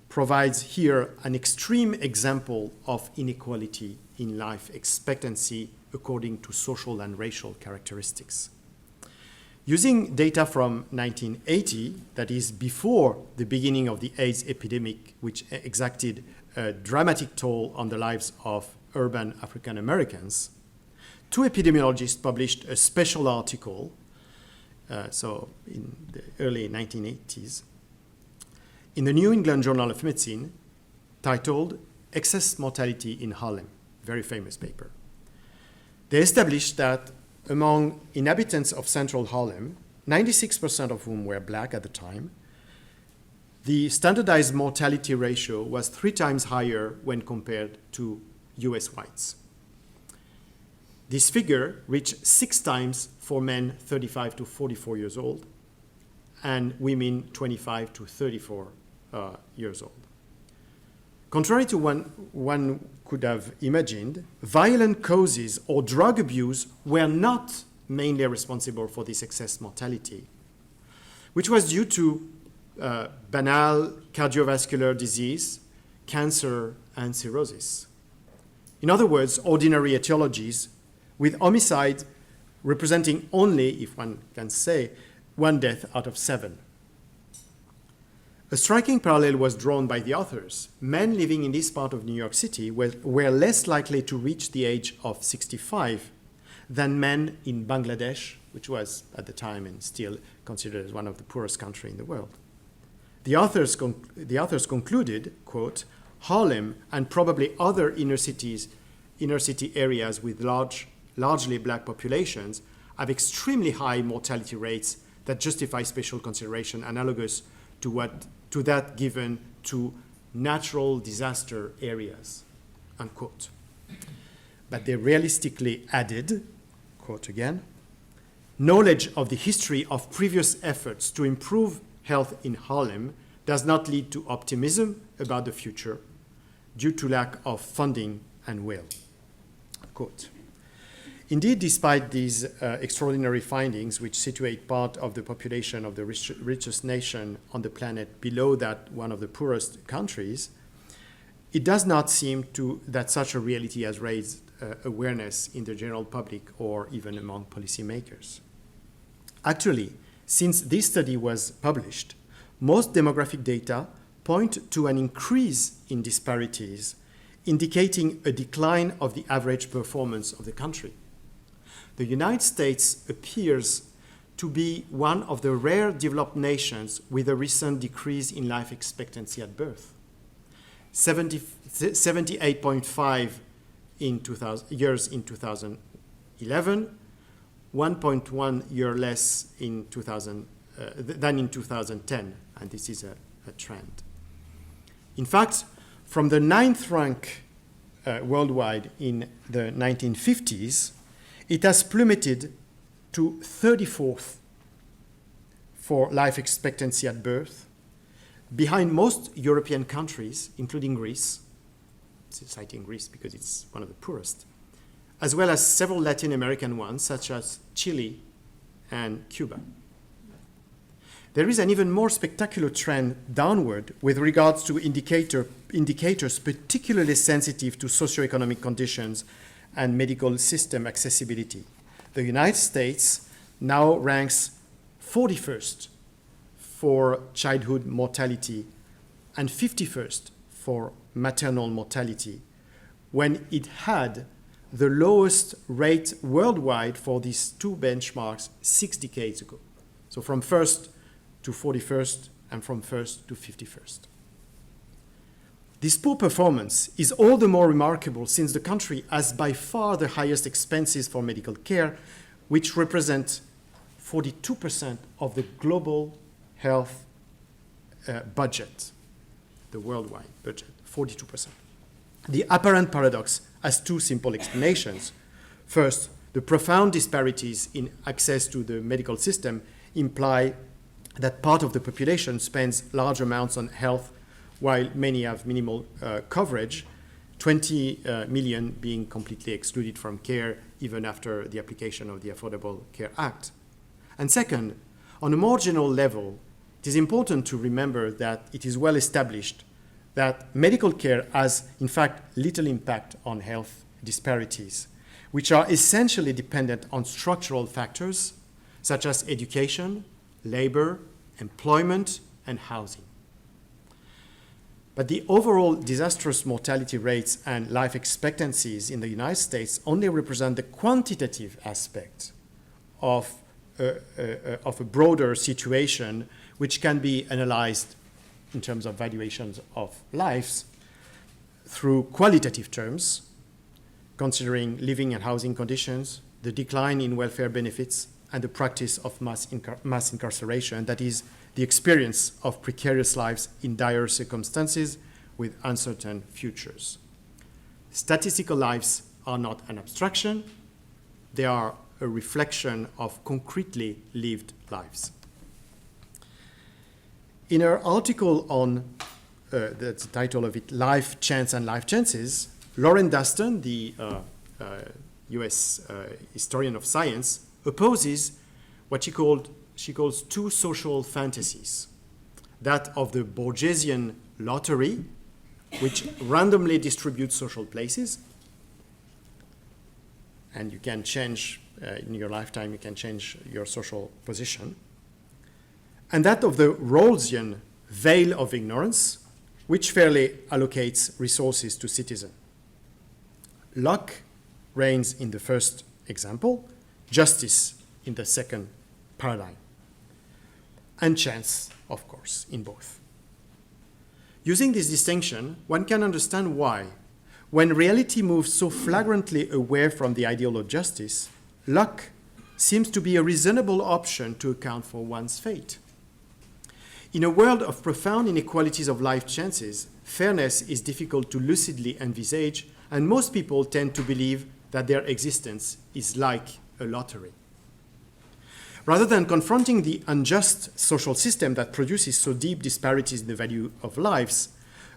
provides here an extreme example of inequality in life expectancy according to social and racial characteristics. Using data from 1980, that is before the beginning of the AIDS epidemic, which exacted a dramatic toll on the lives of urban African Americans, two epidemiologists published a special article, so in the early 1980s, in the New England Journal of Medicine, titled Excess Mortality in Harlem, very famous paper. They established that among inhabitants of central Harlem, 96% of whom were black at the time, the standardized mortality ratio was 3 times higher when compared to US whites. This figure reached 6 times for men 35 to 44 years old and women 25 to 34 years old. Contrary to one could have imagined, violent causes or drug abuse were not mainly responsible for this excess mortality, which was due to banal cardiovascular disease, cancer, and cirrhosis. In other words, ordinary etiologies, with homicide representing only, if one can say, 1 death out of 7. A striking parallel was drawn by the authors. Men living in this part of New York City were less likely to reach the age of 65 than men in Bangladesh, which was at the time and still considered as one of the poorest countries in the world. The authors concluded, quote, Harlem and probably other inner city areas with largely black populations have extremely high mortality rates that justify special consideration analogous to that given to natural disaster areas, unquote. But they realistically added, quote again, knowledge of the history of previous efforts to improve health in Harlem does not lead to optimism about the future due to lack of funding and will, quote. Indeed, despite these extraordinary findings, which situate part of the population of the richest nation on the planet below that one of the poorest countries, it does not seem that such a reality has raised awareness in the general public or even among policymakers. Actually, since this study was published, most demographic data point to an increase in disparities, indicating a decline of the average performance of the country. The United States appears to be one of the rare developed nations with a recent decrease in life expectancy at birth. 78.5 years in 2011, 1.1 year less in than in 2010, and this is a trend. In fact, from the 9th rank worldwide in the 1950s, it has plummeted to 34th for life expectancy at birth, behind most European countries, including Greece, citing Greece because it's one of the poorest, as well as several Latin American ones, such as Chile and Cuba. There is an even more spectacular trend downward with regards to indicators particularly sensitive to socioeconomic conditions and medical system accessibility. The United States now ranks 41st for childhood mortality and 51st for maternal mortality, when it had the lowest rate worldwide for these two benchmarks 6 decades ago. So from 1st to 41st and from 1st to 51st. This poor performance is all the more remarkable since the country has by far the highest expenses for medical care, which represent 42% of the global health budget, the worldwide budget, 42%. The apparent paradox has 2 simple explanations. First, the profound disparities in access to the medical system imply that part of the population spends large amounts on health while many have minimal coverage, 20 million being completely excluded from care even after the application of the Affordable Care Act. And second, on a more general level, it is important to remember that it is well established that medical care has, in fact, little impact on health disparities, which are essentially dependent on structural factors such as education, labor, employment, and housing. But the overall disastrous mortality rates and life expectancies in the United States only represent the quantitative aspect of a broader situation which can be analyzed in terms of valuations of lives through qualitative terms, considering living and housing conditions, the decline in welfare benefits, and the practice of mass incarceration, that is, the experience of precarious lives in dire circumstances with uncertain futures. Statistical lives are not an abstraction, they are a reflection of concretely lived lives. In her article on, that's the title of it, Life, Chance, and Life Chances, Lauren Dustin, the US historian of science, opposes what she calls two social fantasies. That of the Borgesian lottery, which randomly distributes social places, and you can change, in your lifetime, you can change your social position. And that of the Rawlsian veil of ignorance, which fairly allocates resources to citizens. Luck reigns in the first example, justice in the second paradigm, and chance, of course, in both. Using this distinction, one can understand why, when reality moves so flagrantly away from the ideal of justice, luck seems to be a reasonable option to account for one's fate. In a world of profound inequalities of life chances, fairness is difficult to lucidly envisage, and most people tend to believe that their existence is like a lottery. Rather than confronting the unjust social system that produces so deep disparities in the value of lives,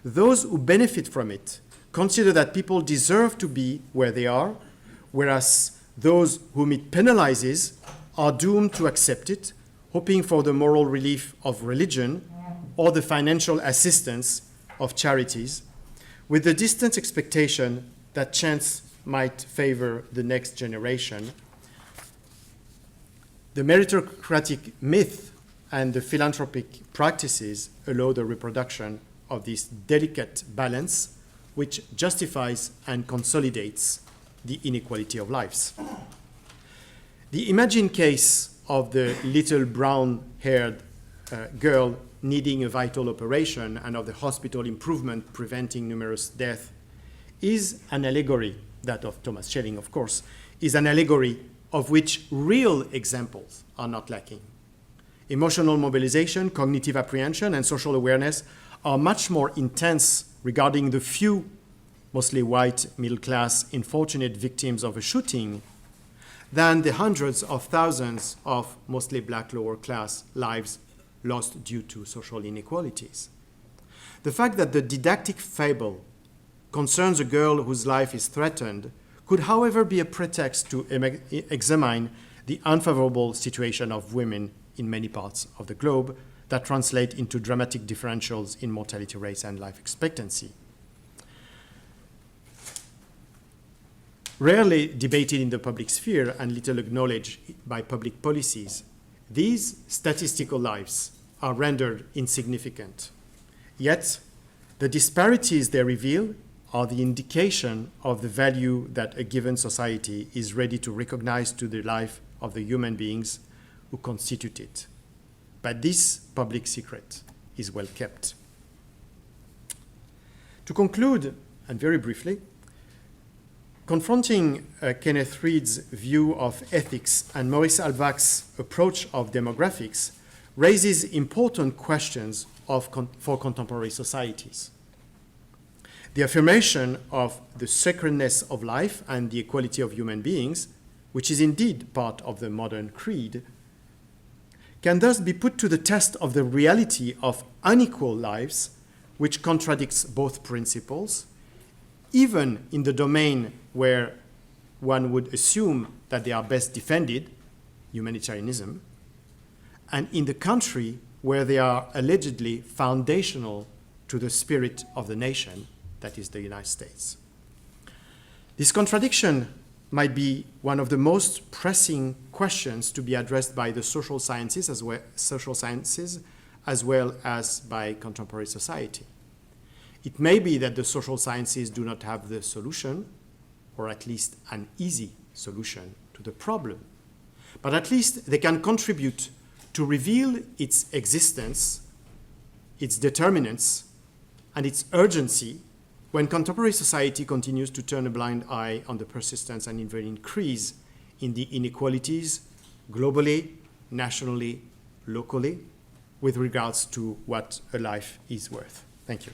those who benefit from it consider that people deserve to be where they are, whereas those whom it penalizes are doomed to accept it, hoping for the moral relief of religion or the financial assistance of charities, with the distant expectation that chance might favor the next generation. The meritocratic myth and the philanthropic practices allow the reproduction of this delicate balance, which justifies and consolidates the inequality of lives. The imagined case of the little brown-haired girl needing a vital operation and of the hospital improvement preventing numerous deaths is an allegory, that of Thomas Schelling, of course, is an allegory of which real examples are not lacking. Emotional mobilization, cognitive apprehension, and social awareness are much more intense regarding the few, mostly white, middle-class, unfortunate victims of a shooting than the hundreds of thousands of mostly black lower-class lives lost due to social inequalities. The fact that the didactic fable concerns a girl whose life is threatened could, however, be a pretext to examine the unfavorable situation of women in many parts of the globe that translate into dramatic differentials in mortality rates and life expectancy. Rarely debated in the public sphere and little acknowledged by public policies, these statistical lives are rendered insignificant. Yet, the disparities they reveal are the indication of the value that a given society is ready to recognize to the life of the human beings who constitute it. But this public secret is well kept. To conclude, and very briefly, confronting Kenneth Reed's view of ethics and Maurice Halbwach's approach of demographics raises important questions for contemporary societies. The affirmation of the sacredness of life and the equality of human beings, which is indeed part of the modern creed, can thus be put to the test of the reality of unequal lives, which contradicts both principles, even in the domain where one would assume that they are best defended, humanitarianism, and in the country where they are allegedly foundational to the spirit of the nation, that is the United States. This contradiction might be one of the most pressing questions to be addressed by the social sciences as well as by contemporary society. It may be that the social sciences do not have the solution, or at least an easy solution to the problem, but at least they can contribute to reveal its existence, its determinants, and its urgency when contemporary society continues to turn a blind eye on the persistence and even increase in the inequalities globally, nationally, locally, with regards to what a life is worth. Thank you.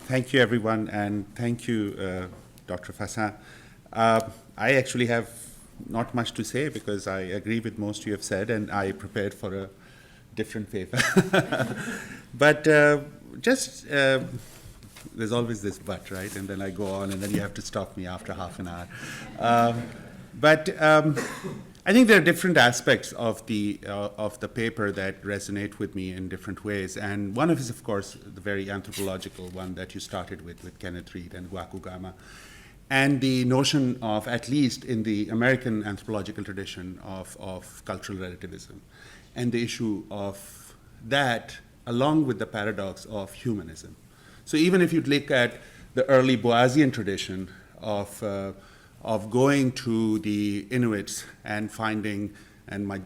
Thank you, everyone, and thank you, Dr. Fassin. I actually have not much to say because I agree with most you have said, and I prepared for a different paper. But there's always this but, right? And then I go on, and then you have to stop me after half an hour. I think there are different aspects of the paper that resonate with me in different ways, and one of is, of course, the very anthropological one that you started with Kenneth Reed and Gwakugama, and the notion of, at least in the American anthropological tradition, of cultural relativism, and the issue of that, along with the paradox of humanism. So even if you look at the early Boasian tradition of going to the Inuits and finding, and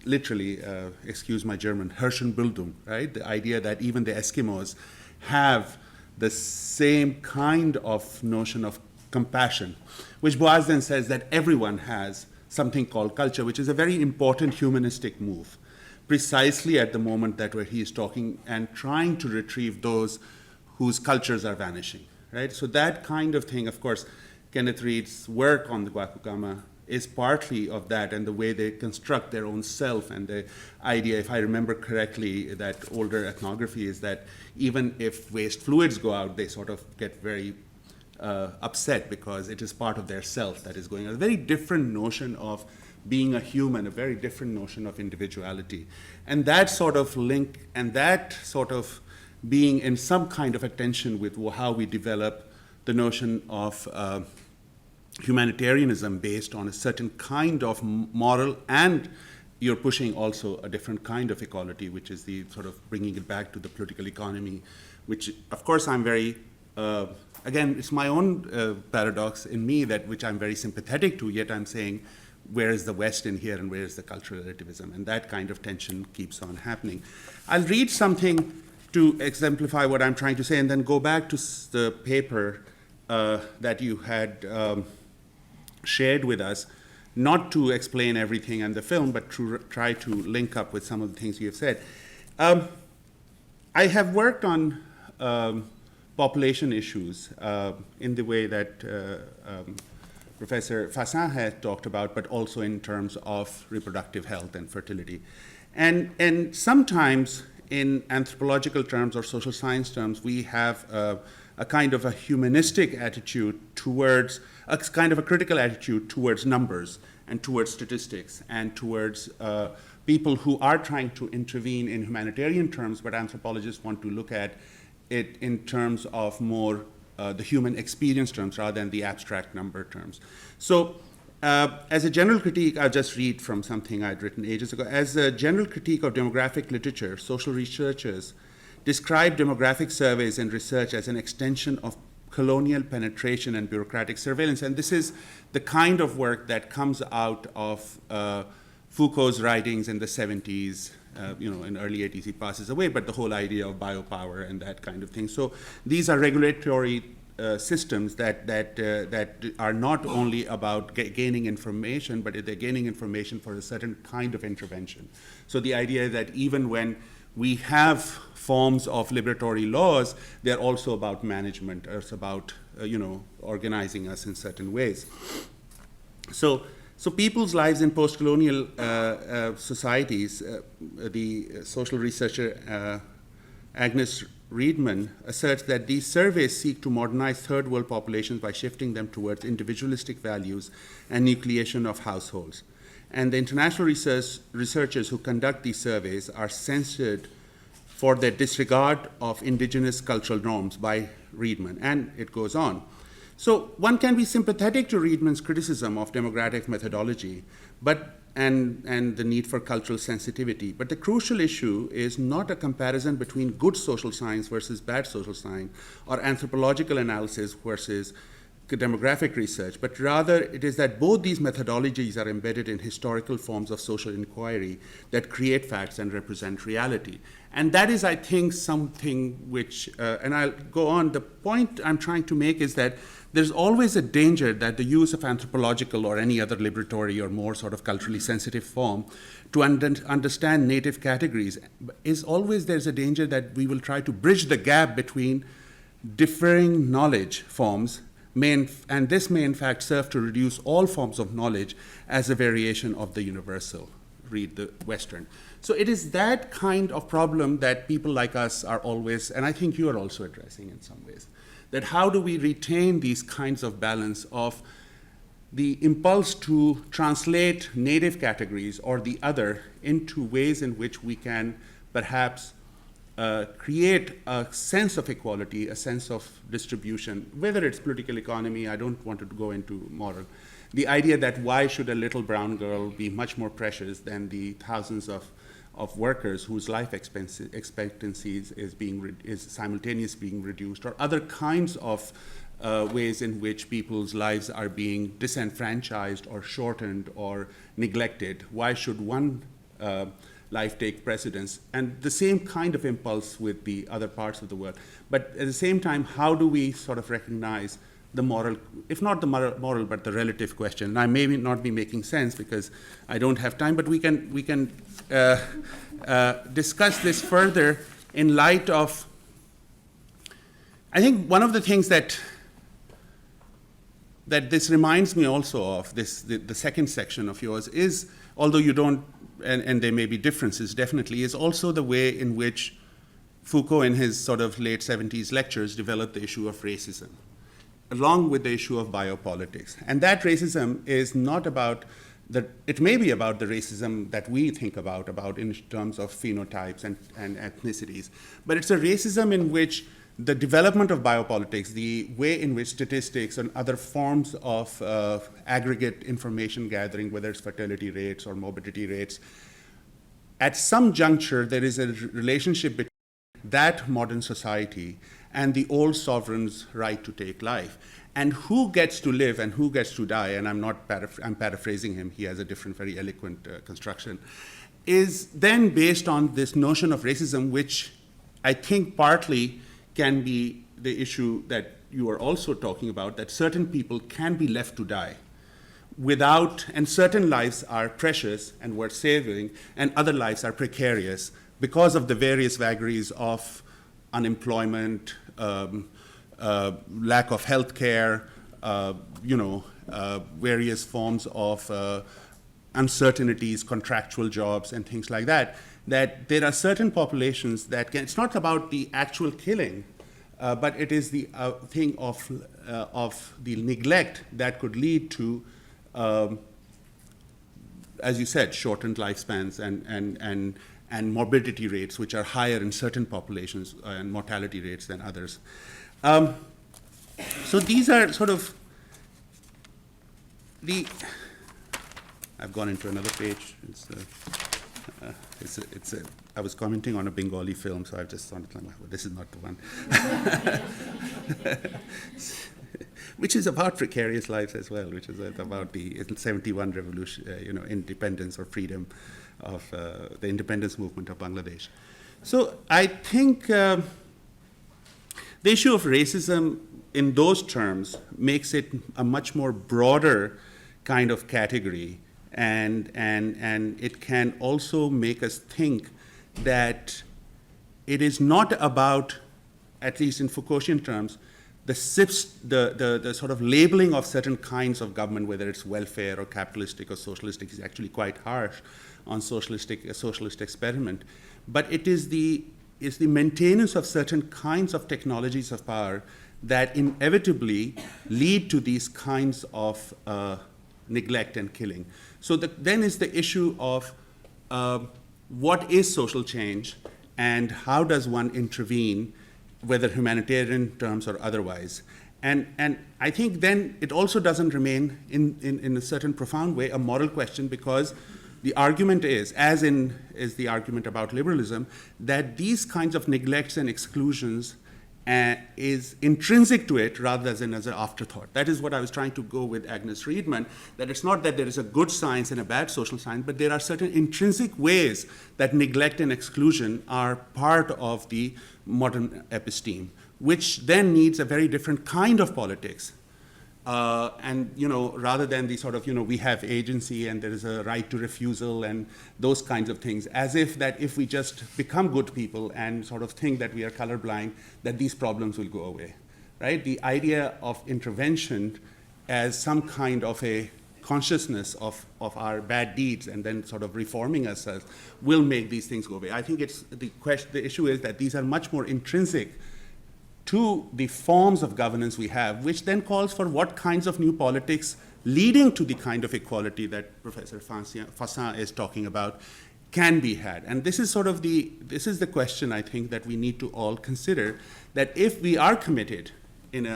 literally, excuse my German, Hirschenbildung, right? The idea that even the Eskimos have the same kind of notion of compassion, which Boas then says that everyone has something called culture, which is a very important humanistic move, precisely at the moment that where he is talking and trying to retrieve those whose cultures are vanishing, right? So that kind of thing, of course, Kenneth Reed's work on the Gwakugama is partly of that, and the way they construct their own self, and the idea, if I remember correctly, that older ethnography is that even if waste fluids go out, they sort of get very upset because it is part of their self that is going on. A very different notion of being a human, a very different notion of individuality. And that sort of link, and that sort of being in some kind of attention with how we develop the notion of humanitarianism based on a certain kind of moral, and you're pushing also a different kind of equality, which is the sort of bringing it back to the political economy, which, of course, I'm very, again, it's my own paradox in me, that which I'm very sympathetic to, yet I'm saying, where is the West in here and where is the cultural relativism? And that kind of tension keeps on happening. I'll read something to exemplify what I'm trying to say, and then go back to the paper that you had shared with us, not to explain everything in the film, but to try to link up with some of the things you have said. I have worked on population issues in the way that Professor Fassin had talked about, but also in terms of reproductive health and fertility. And sometimes in anthropological terms or social science terms, we have a kind of a humanistic attitude towards, a kind of a critical attitude towards numbers and towards statistics and towards people who are trying to intervene in humanitarian terms, but anthropologists want to look at it in terms of more the human experience terms rather than the abstract number terms. So as a general critique, I'll just read from something I'd written ages ago. As a general critique of demographic literature, social researchers describe demographic surveys and research as an extension of colonial penetration and bureaucratic surveillance. And this is the kind of work that comes out of Foucault's writings in the 70s. In early 80s he passes away, but the whole idea of biopower and that kind of thing. So these are regulatory systems that are not only about gaining information, but they're gaining information for a certain kind of intervention. So the idea that even when we have forms of liberatory laws, they're also about management, or it's about organizing us in certain ways. So people's lives in post-colonial societies, the social researcher Agnes Reedman asserts that these surveys seek to modernize third world populations by shifting them towards individualistic values and nucleation of households. And the international researchers who conduct these surveys are censured for their disregard of indigenous cultural norms by Reedman, and it goes on. So one can be sympathetic to Reedman's criticism of demographic methodology, and the need for cultural sensitivity. But the crucial issue is not a comparison between good social science versus bad social science, or anthropological analysis versus demographic research, but rather it is that both these methodologies are embedded in historical forms of social inquiry that create facts and represent reality. And that is, I think, something which, and I'll go on, the point I'm trying to make is that there's always a danger that the use of anthropological or any other liberatory or more sort of culturally sensitive form to understand native categories is always, there's a danger that we will try to bridge the gap between differing knowledge forms, and this may in fact serve to reduce all forms of knowledge as a variation of the universal, read the Western. So it is that kind of problem that people like us are always, and I think you are also addressing in some ways, that how do we retain these kinds of balance of the impulse to translate native categories or the other into ways in which we can perhaps create a sense of equality, a sense of distribution, whether it's political economy, I don't want to go into moral. The idea that why should a little brown girl be much more precious than the thousands of workers whose life expectancy is simultaneously being reduced, or other kinds of ways in which people's lives are being disenfranchised or shortened or neglected. Why should one life take precedence? And the same kind of impulse with the other parts of the world. But at the same time, how do we sort of recognize the moral, if not the moral, but the relative question? And I may not be making sense because I don't have time, but we can discuss this further in light of, I think one of the things that this reminds me also of, the second section of yours is, although you don't, and there may be differences definitely, is also the way in which Foucault in his sort of late 70s lectures developed the issue of racism, along with the issue of biopolitics. And that racism is not about, it may be about the racism that we think about in terms of phenotypes and ethnicities, but it's a racism in which the development of biopolitics, the way in which statistics and other forms of aggregate information gathering, whether it's fertility rates or morbidity rates, at some juncture there is a relationship between that modern society and the old sovereign's right to take life. And who gets to live and who gets to die, and I'm paraphrasing him, he has a different, very eloquent construction, is then based on this notion of racism, which I think partly can be the issue that you are also talking about, that certain people can be left to die without, and certain lives are precious and worth saving, and other lives are precarious because of the various vagaries of unemployment, lack of health care, various forms of uncertainties, contractual jobs, and things like that, that there are certain populations that can, it's not about the actual killing, but it is the thing of the neglect that could lead to, as you said, shortened lifespans and morbidity rates, which are higher in certain populations and mortality rates than others. So these are sort of I've gone into another page. I was commenting on a Bengali film, so I've just thought, well, this is not the one. Which is about precarious lives as well, which is about the 71 revolution, independence or freedom of the independence movement of Bangladesh. So I think the issue of racism in those terms makes it a much more broader kind of category, and it can also make us think that it is not about, at least in Foucaultian terms, the sort of labeling of certain kinds of government, whether it's welfare or capitalistic or socialistic, is actually quite harsh on a socialist experiment. But it is the is the maintenance of certain kinds of technologies of power that inevitably lead to these kinds of neglect and killing. So then is the issue of what is social change and how does one intervene, whether humanitarian terms or otherwise. And I think then it also doesn't remain, in a certain profound way, a moral question, because the argument is, is the argument about liberalism, that these kinds of neglects and exclusions is intrinsic to it rather than as an afterthought. That is what I was trying to go with Agnes Reedman, that it's not that there is a good science and a bad social science, but there are certain intrinsic ways that neglect and exclusion are part of the modern episteme, which then needs a very different kind of politics. And, rather than the sort of, we have agency and there is a right to refusal and those kinds of things, as if that if we just become good people and sort of think that we are colorblind, that these problems will go away, right? The idea of intervention as some kind of a consciousness of our bad deeds and then sort of reforming ourselves will make these things go away. I think the issue is that these are much more intrinsic to the forms of governance we have, which then calls for what kinds of new politics leading to the kind of equality that Professor Fassin is talking about can be had. And this is sort of this is the question I think that we need to all consider, that if we are committed in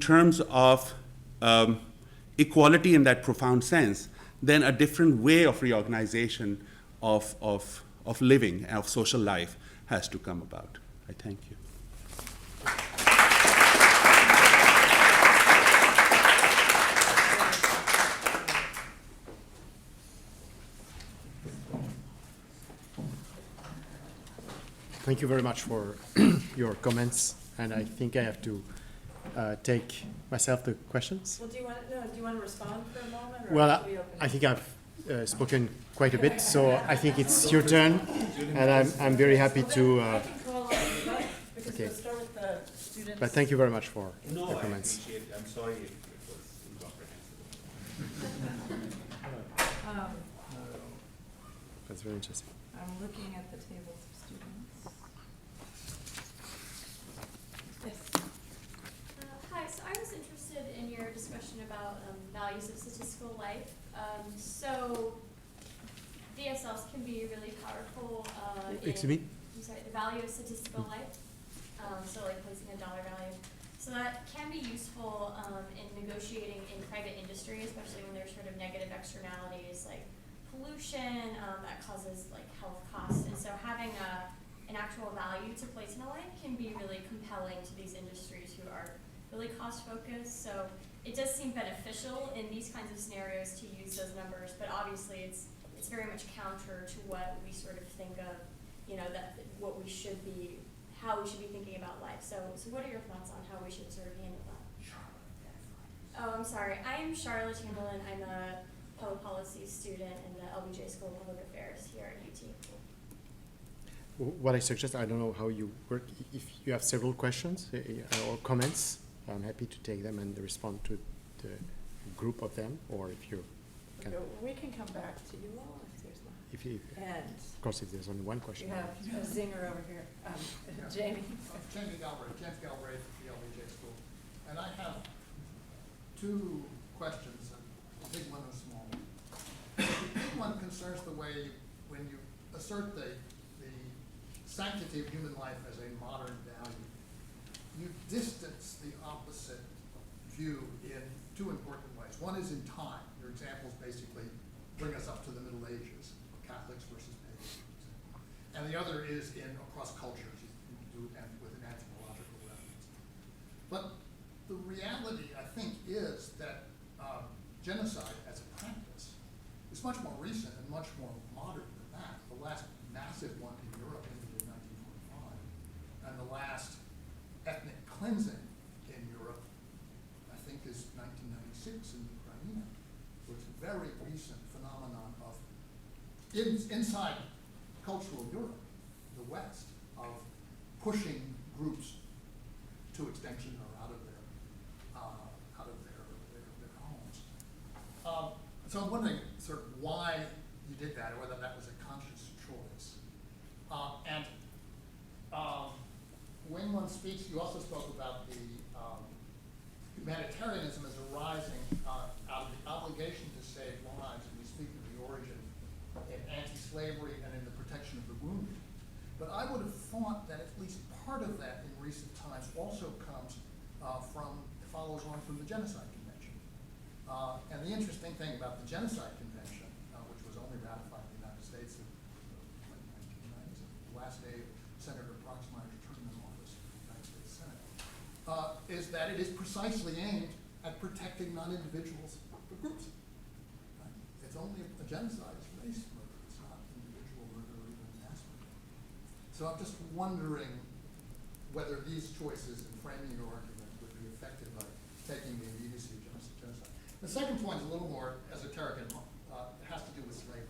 terms of equality in that profound sense, then a different way of reorganization of living, of social life has to come about. I thank you. Thank you very much for your comments, and I think I have to take myself the questions. Well, do you want to respond for a moment? Or Well, should we open I think I've spoken quite a bit, so I think it's your turn, and I'm very happy to. I can call on you both, because Okay. we'll start with the students. But thank you very much for No, your I comments. appreciate it. I'm sorry if it was incomprehensible. That's very interesting. I'm looking at the tables of students. Yes. Hi, so I was interested in your discussion about values of statistical life. So VSLs can be really powerful. Excuse me? I'm sorry, the value of statistical life. So like placing a dollar value. So that can be useful in negotiating in private industry, especially when there's sort of negative externalities like pollution that causes like health costs. And so having an actual value to place in a life can be really compelling to these industries who are really cost focused. So it does seem beneficial in these kinds of scenarios to use those numbers, but obviously it's very much counter to what we sort of think of, that what we should be, how we should be thinking about life. So what are your thoughts on how we should sort of handle that? Oh, I'm sorry. I am Charlotte Chamberlain. I'm a public policy student in the LBJ School of Public Affairs here at UT. What I suggest, I don't know how you work. If you have several questions or comments, I'm happy to take them and respond to the group of them, or if you can. We can come back to you all if there's not. And Of course, if there's only one question. you have a zinger over here. Jamie. Jamie Galbraith, James Galbraith at the LBJ School. And I have two questions, a big one and a small one. The big one concerns the way when you assert the sanctity of human life as a modern value, you distance the opposite view in two important ways. One is in time. Your examples basically bring us up to the Middle Ages, Catholics versus pagans. And the other is across cultures, you do it with an anthropological reference. But the reality, I think, is that genocide as a practice is much more recent and much more modern than that. The last massive one in Europe ended in 1945, and the last ethnic cleansing in Europe, I think, is 1996 in Ukraine. So it's a very recent phenomenon of inside cultural Europe, the West, of pushing groups to extinction or out of their homes. So I'm wondering sort of why you did that, or whether that was a conscious choice. And when one speaks, you also spoke about the humanitarianism as arising out of the obligation to save lives, and you speak of the origin in anti-slavery and in the protection of the wounded. But I would have thought that at least part of that in recent times also comes follows on from the Genocide Convention. And the interesting thing about the Genocide Convention, which was only ratified in the United States in the late 1990s, the last day of Senator Proxmire's term in office in the United States Senate, is that it is precisely aimed at protecting non-individuals but groups. Right? It's only a genocide, it's race murder, it's not individual murder or even mass murder. So I'm just wondering whether these choices in framing your argument would be affected by taking the immediacy of genocide. The second point is a little more esoteric and it has to do with slavery.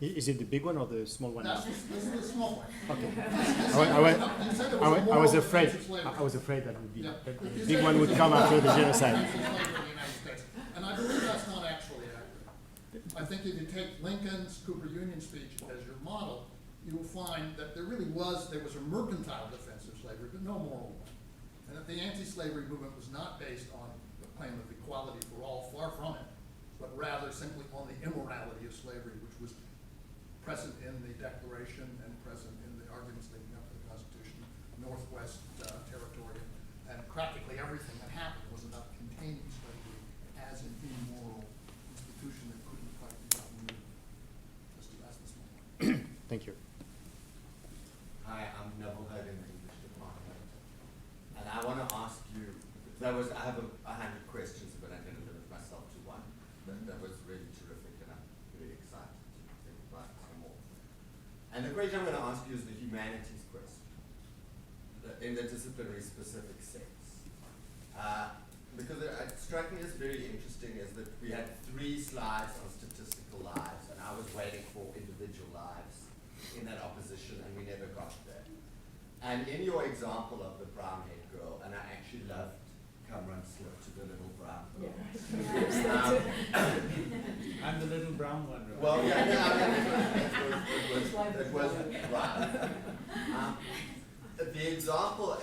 Is it the big one or the small one? This is the small one. Okay. You said there was a I moral was defense afraid. of slavery. I was afraid that would be Yeah. that the You big said one there would was come a after the moral genocide. defense of slavery in the United States. And I believe that's not actually accurate. I think if you take Lincoln's Cooper Union speech as your model, you will find that there was a mercantile defense of slavery, but no moral one. And that the anti-slavery movement was not based on the claim of equality for all, far from it, but rather simply on the immorality of slavery, which was present in the Declaration and present in the arguments leading up to the Constitution, Northwest Territory, and practically everything that happened was about containing slavery as an immoral institution that couldn't quite be gotten rid of. That's the small one. Thank you. Hi, I'm Neville Head in the English department. And I want to ask you, I have 100 questions, but I'm going to limit myself to one. That was really terrific, and I'm very excited to think about some more. And the question I'm going to ask you is the humanities question, in the disciplinary specific sense. Because it struck me as very interesting is that we had 3 slides on statistical lives, and I was waiting for individual lives in that opposition, and we never got there. And in your example of the brown-haired girl, and I actually loved Kamran's slip to the little brown girl. I'm the little brown one. Right? Well, yeah, no, I mean, it was right. The example,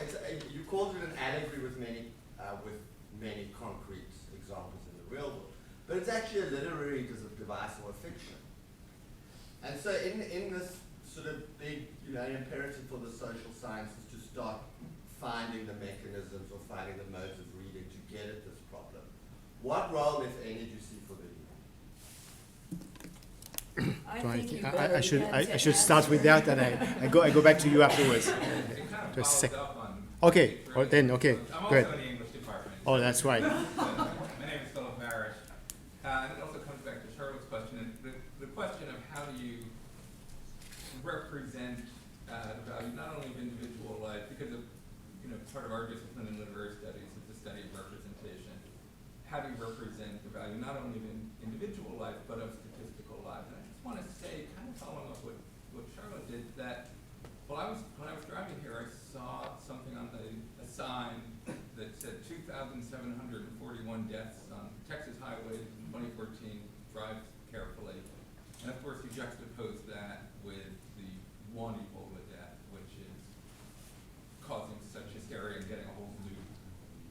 you called it an allegory with many concrete examples in the real world, but it's actually a literary device or a fiction. And so in this sort of big, imperative for the social sciences to start finding the mechanisms or finding the modes of reading to get at this problem, what role, if any, do you see for the human? I should start with that, and I go back to you afterwards. It kind of Just a follows sec. up on. Okay. Right. Okay. I'm Go ahead. also in the English department. Oh, that's right. My name is Philip Marish. And it also comes back to Charlotte's question. And the question of how do you represent the value not only of individual life, because of, part of our discipline in literary studies is the study of representation. How do you represent the value not only of individual life, but of statistical life? And I just want to say, kind of following up what Charlotte did, that when I was driving here, I saw something on a sign that said 2,741 deaths on Texas highways in 2014, drive carefully. And of course, you juxtapose that with the one Ebola death, which is causing such hysteria and getting a whole new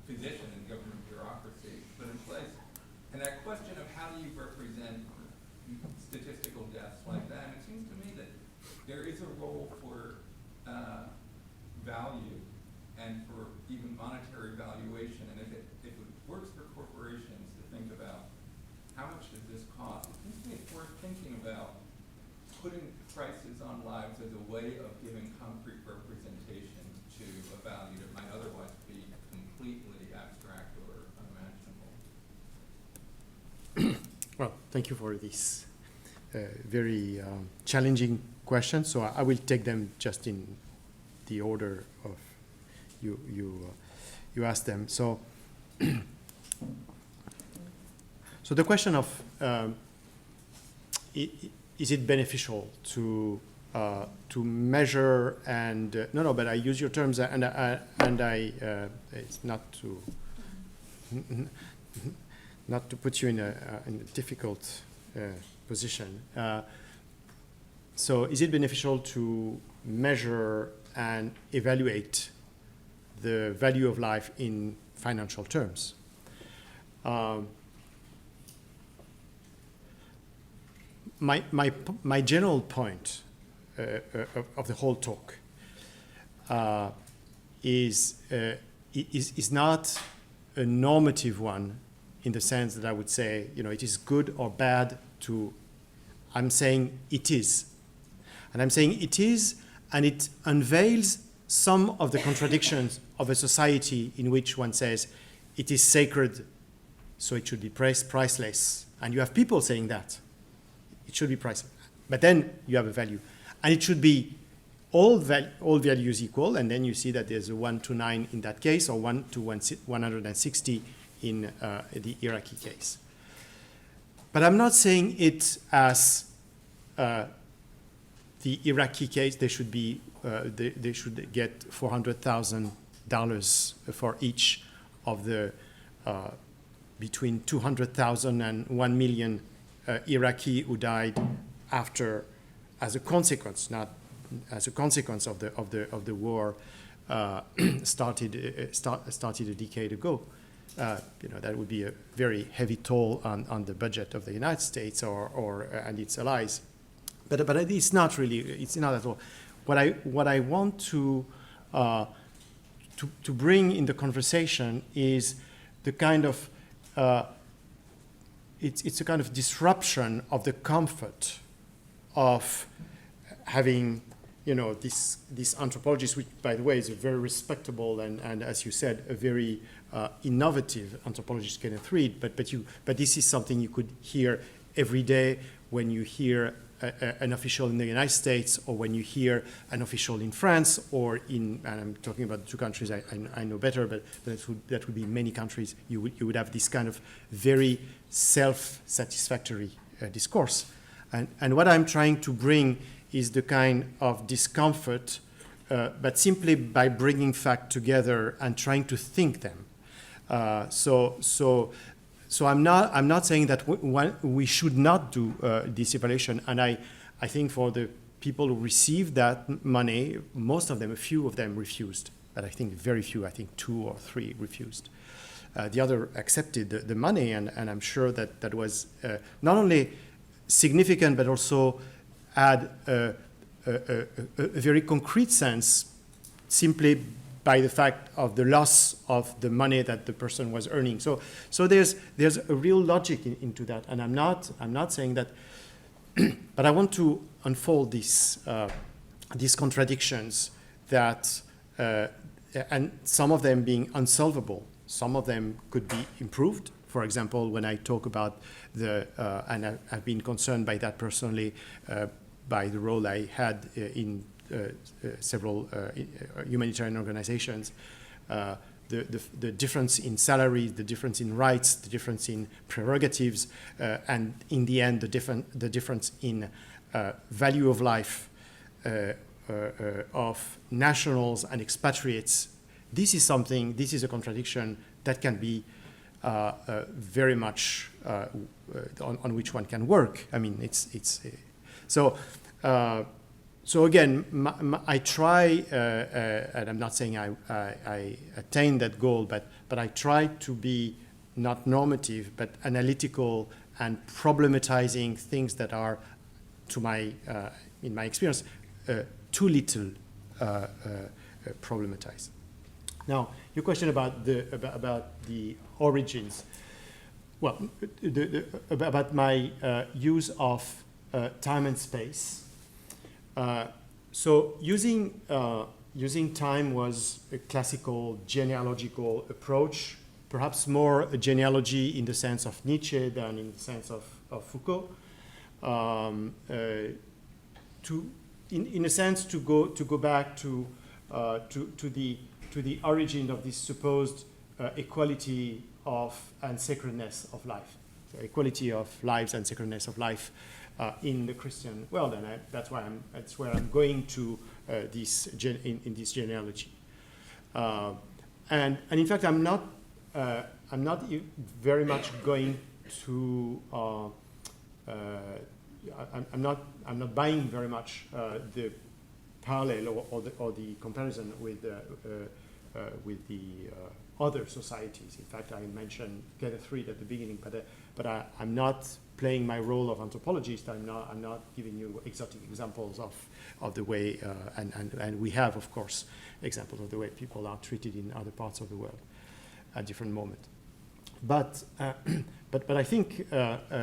position in government bureaucracy put in place. And that question of how do you represent statistical deaths like that, and it seems to me that there is a role for value and for even monetary valuation. And if it works for corporations to think about how much does this cost, it seems to me it's worth thinking about putting prices on lives as a way of giving concrete representation to a value that might otherwise be completely abstract or unimaginable. Well, thank you for this very challenging question. So I will take them just in the order of you asked them. So, so the question of is it beneficial to measure and no, but I use your terms and I it's not to put you in a difficult position. So is it beneficial to measure and evaluate the value of life in financial terms? My general point of the whole talk is not a normative one in the sense that I would say, it is good or bad to, I'm saying it is. And I'm saying it is, and it unveils some of the contradictions of a society in which one says it is sacred, so it should be priceless. And you have people saying that. It should be priceless. But then you have a value. And it should be all values equal, and then you see that there's a 1 to 9 in that case, or 1 to 160 in the Iraqi case. But I'm not saying it as the Iraqi case, they should get $400,000 for each of the between 200,000 and 1 million Iraqi who died after, as a consequence, not as a consequence of the war started a decade ago. That would be a very heavy toll on the budget of the United States and its allies. But it's not really. It's not at all. What I want to bring in the conversation is the kind of it's a kind of disruption of the comfort of having this anthropologist, which by the way is a very respectable and as you said a very innovative anthropologist, Kenneth Reed. But this is something you could hear every day when you hear an official in the United States, or when you hear an official in France, or and I'm talking about the two countries I know better, but that would be many countries. You would have this kind of very self-satisfactory discourse. And what I'm trying to bring is the kind of discomfort, but simply by bringing facts together and trying to think them. So I'm not saying that we should not do this evaluation, and I think for the people who received that money, most of them, a few of them refused, but I think very few, I think 2 or 3 refused. The other accepted the money, and I'm sure that was not only significant, but also had a very concrete sense simply by the fact of the loss of the money that the person was earning. So there's a real logic into that, and I'm not saying that, but I want to unfold these contradictions that, and some of them being unsolvable, some of them could be improved. For example, when I talk about and I've been concerned by that personally, by the role I had in several humanitarian organizations, the difference in salaries, the difference in rights, the difference in prerogatives, and in the end, the difference in value of life of nationals and expatriates. This is a contradiction that can be very much on which one can work. I mean, So again, I try, and I'm not saying I attain that goal, but I try to be not normative, but analytical and problematizing things that are, in my experience, too little problematized. Now, your question about the origins. Well, about my use of time and space. So using time was a classical genealogical approach, perhaps more a genealogy in the sense of Nietzsche than in the sense of Foucault. In a sense, to go back to the origin of this supposed equality and sacredness of life, so equality of lives and sacredness of life. In the Christian world, and that's where I'm going to in this genealogy, and in fact I'm not very much going to I'm not buying very much the parallel or the comparison with the other societies. In fact, I mentioned Kenneth Reed at the beginning, but I'm not playing my role of anthropologist. I'm not giving you exotic examples of the way, and we have, of course, examples of the way people are treated in other parts of the world at different moments. But I think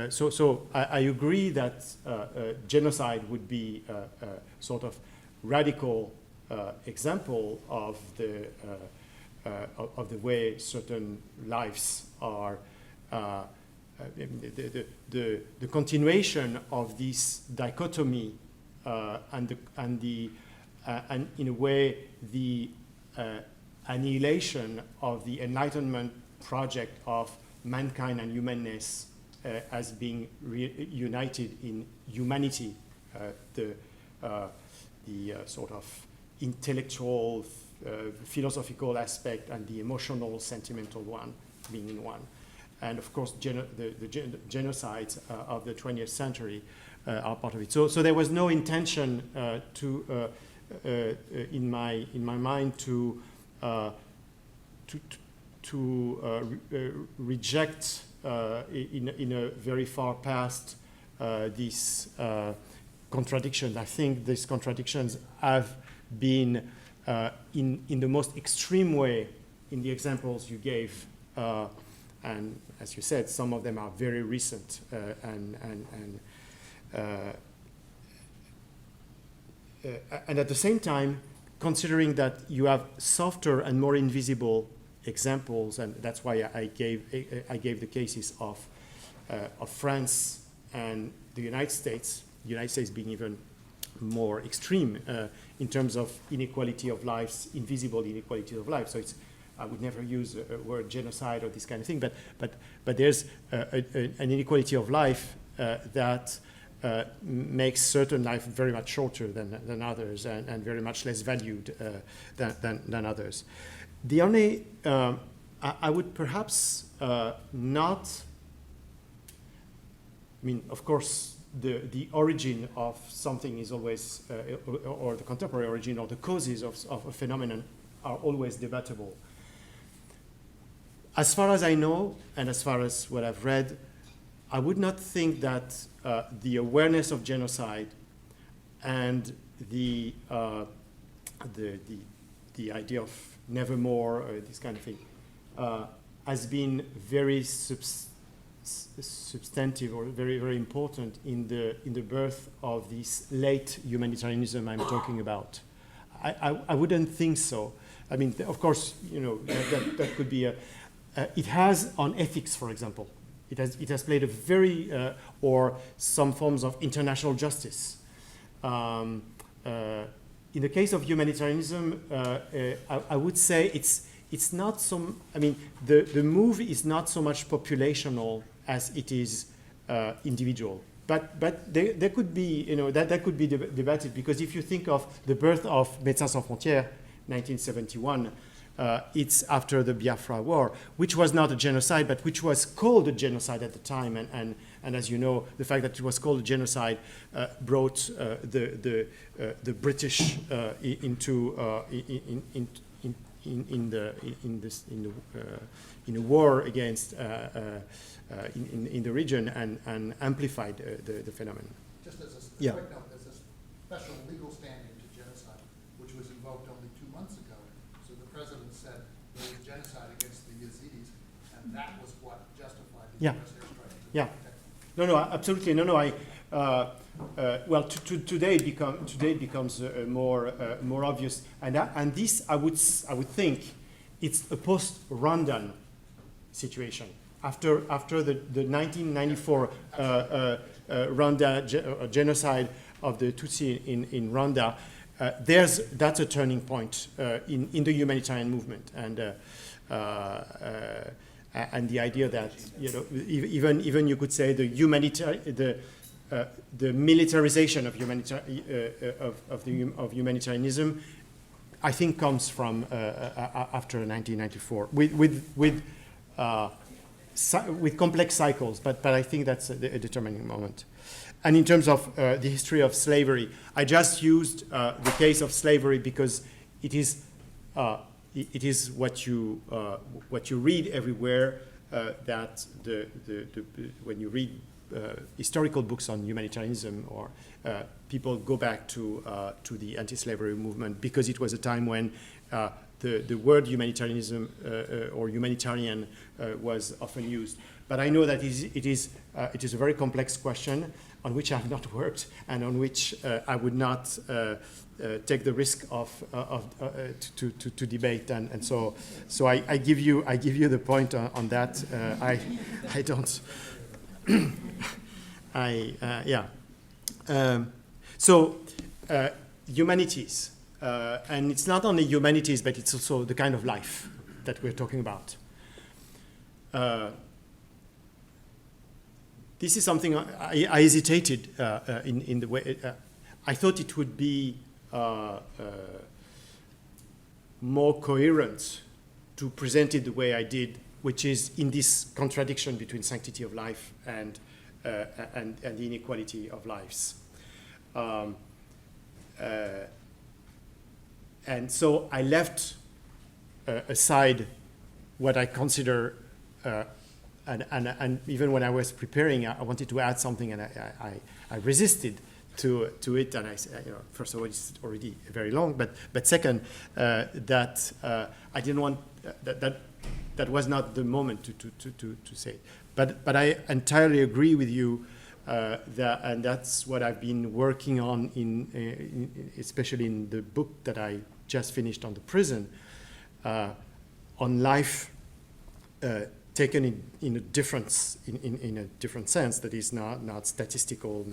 so. I agree that genocide would be a sort of radical example of the way certain lives are. The continuation of this dichotomy and in a way the annihilation of the Enlightenment project of mankind and humanness as being united in humanity, the sort of intellectual, philosophical aspect and the emotional, sentimental one being in one. And of course, the genocides of the 20th century are part of it. So there was no intention in my mind to reject in a very far past these contradictions. I think these contradictions have been in the most extreme way in the examples you gave. And as you said, some of them are very recent and at the same time, considering that you have softer and more invisible examples, and that's why I gave the cases of France and the United States. The United States being even more extreme in terms of inequality of lives, invisible inequality of life. So I would never use a word genocide or this kind of thing, but there's an inequality of life that makes certain life very much shorter than others and very much less valued than others. The only, I would perhaps not, I mean, of course, the origin of something is always, or the contemporary origin or the causes of a phenomenon are always debatable. As far as I know, and as far as what I've read, I would not think that the awareness of genocide and the idea of nevermore, this kind of thing, has been very substantive or very, very important in the birth of this late humanitarianism I'm talking about. I wouldn't think so. I mean, of course, you know, that could be a. It has on ethics, for example. It has played a very or some forms of international justice. In the case of humanitarianism, I would say it's not so. I mean, the move is not so much populational as it is individual. But there could be, you know, that could be debated, because if you think of the birth of Médecins Sans Frontières, 1971. It's after the Biafra War, which was not a genocide, but which was called a genocide at the time. And as you know, the fact that it was called a genocide brought the British into in a war against in the region and amplified the phenomenon. Just as a Yeah. quick note, there's a special legal standing to genocide, which was invoked only 2 months ago. So the president said there was genocide against the Yazidis, and that was what justified the Yeah. U.S. airstrike. Yeah. No, absolutely. No. Well, today it becomes more obvious, and this I would think it's a post-Rwandan situation after the 1994 Rwanda genocide of the Tutsi in Rwanda. That's a turning point in the humanitarian movement, and the idea that, you know, even you could say the militarization of humanitarianism, I think, comes from after 1994 with complex cycles, but I think that's a determining moment. and in terms of the history of slavery, I just used the case of slavery because it is what you read everywhere. That when you read historical books on humanitarianism, or people go back to the anti-slavery movement, because it was a time when the word humanitarianism or humanitarian was often used. But I know that it is a very complex question on which I have not worked, and on which I would not take the risk to debate, and so I give you the point on that. I don't. Humanities, and it's not only humanities, but it's also the kind of life that we're talking about. This is something I hesitated in the way. I thought it would be more coherent to present it the way I did, which is in this contradiction between sanctity of life and the inequality of lives. And so I left aside what I consider, and even when I was preparing, I wanted to add something, and I resisted to it, and I said, first of all, it's already very long, but second, that I didn't want that was not the moment to say it. But I entirely agree with you, and that's what I've been working on especially in the book that I just finished on the prison, on life taken in a different sense, that is not statistical,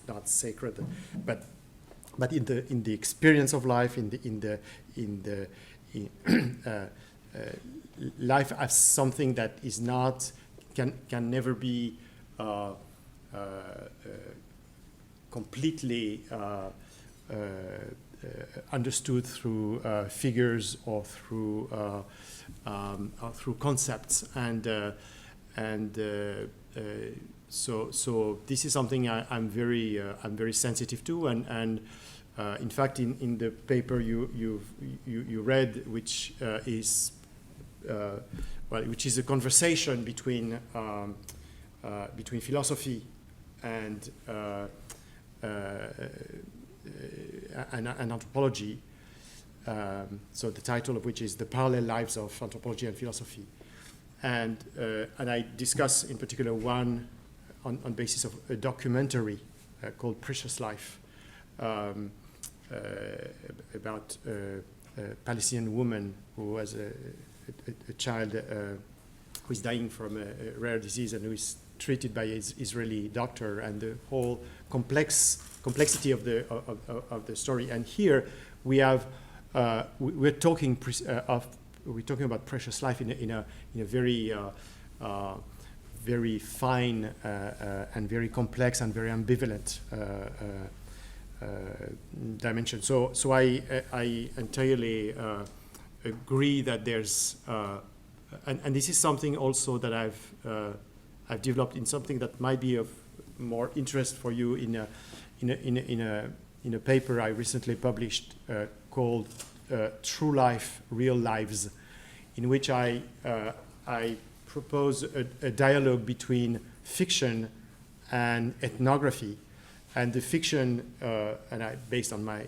not sacred, but in the experience of life, in life as something that is not can never be completely understood through figures or through concepts, so this is something I'm very sensitive to, and in fact in the paper you read, which is a conversation between philosophy and anthropology. So the title of which is The Parallel Lives of Anthropology and Philosophy. And I discuss in particular one on basis of a documentary called Precious Life, about a Palestinian woman who was a child who is dying from a rare disease and who is treated by his Israeli doctor, and the whole complexity of the story. And here we have we're talking about precious life in a very very fine and very complex and very ambivalent dimension. So I entirely agree that there's and this is something also that I've developed in something that might be of more interest for you in a paper I recently published called True Life, Real Lives, in which I propose a dialogue between fiction and ethnography, and the fiction, based on my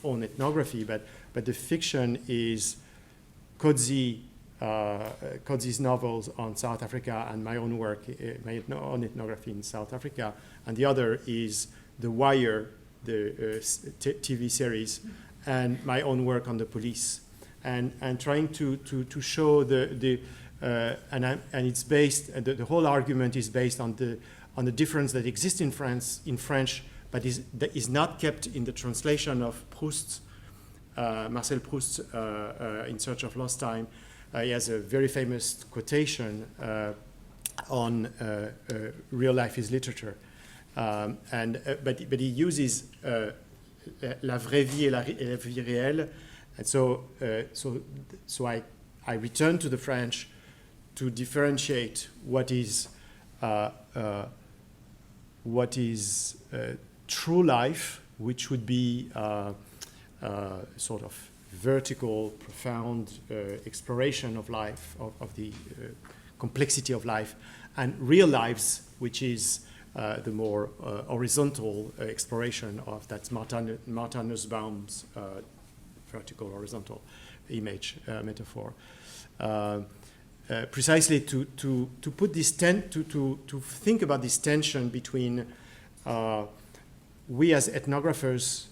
own ethnography, but the fiction is Kodzi's novels on South Africa and my own work, my own ethnography in South Africa, and the other is The Wire, the TV series, and my own work on the police, and trying to show and it's based, the whole argument is based on the difference that exists in French, but that is not kept in the translation of Proust's, Marcel Proust's In Search of Lost Time. He has a very famous quotation on real life is literature, but he uses la vraie vie et la vie réelle, and so I return to the French to differentiate what is what is true life, which would be sort of vertical, profound exploration of life, of the complexity of life, and real lives, which is the more horizontal exploration of that Martha Nussbaum's vertical horizontal image metaphor. Precisely to put this to think about this tension between we as ethnographers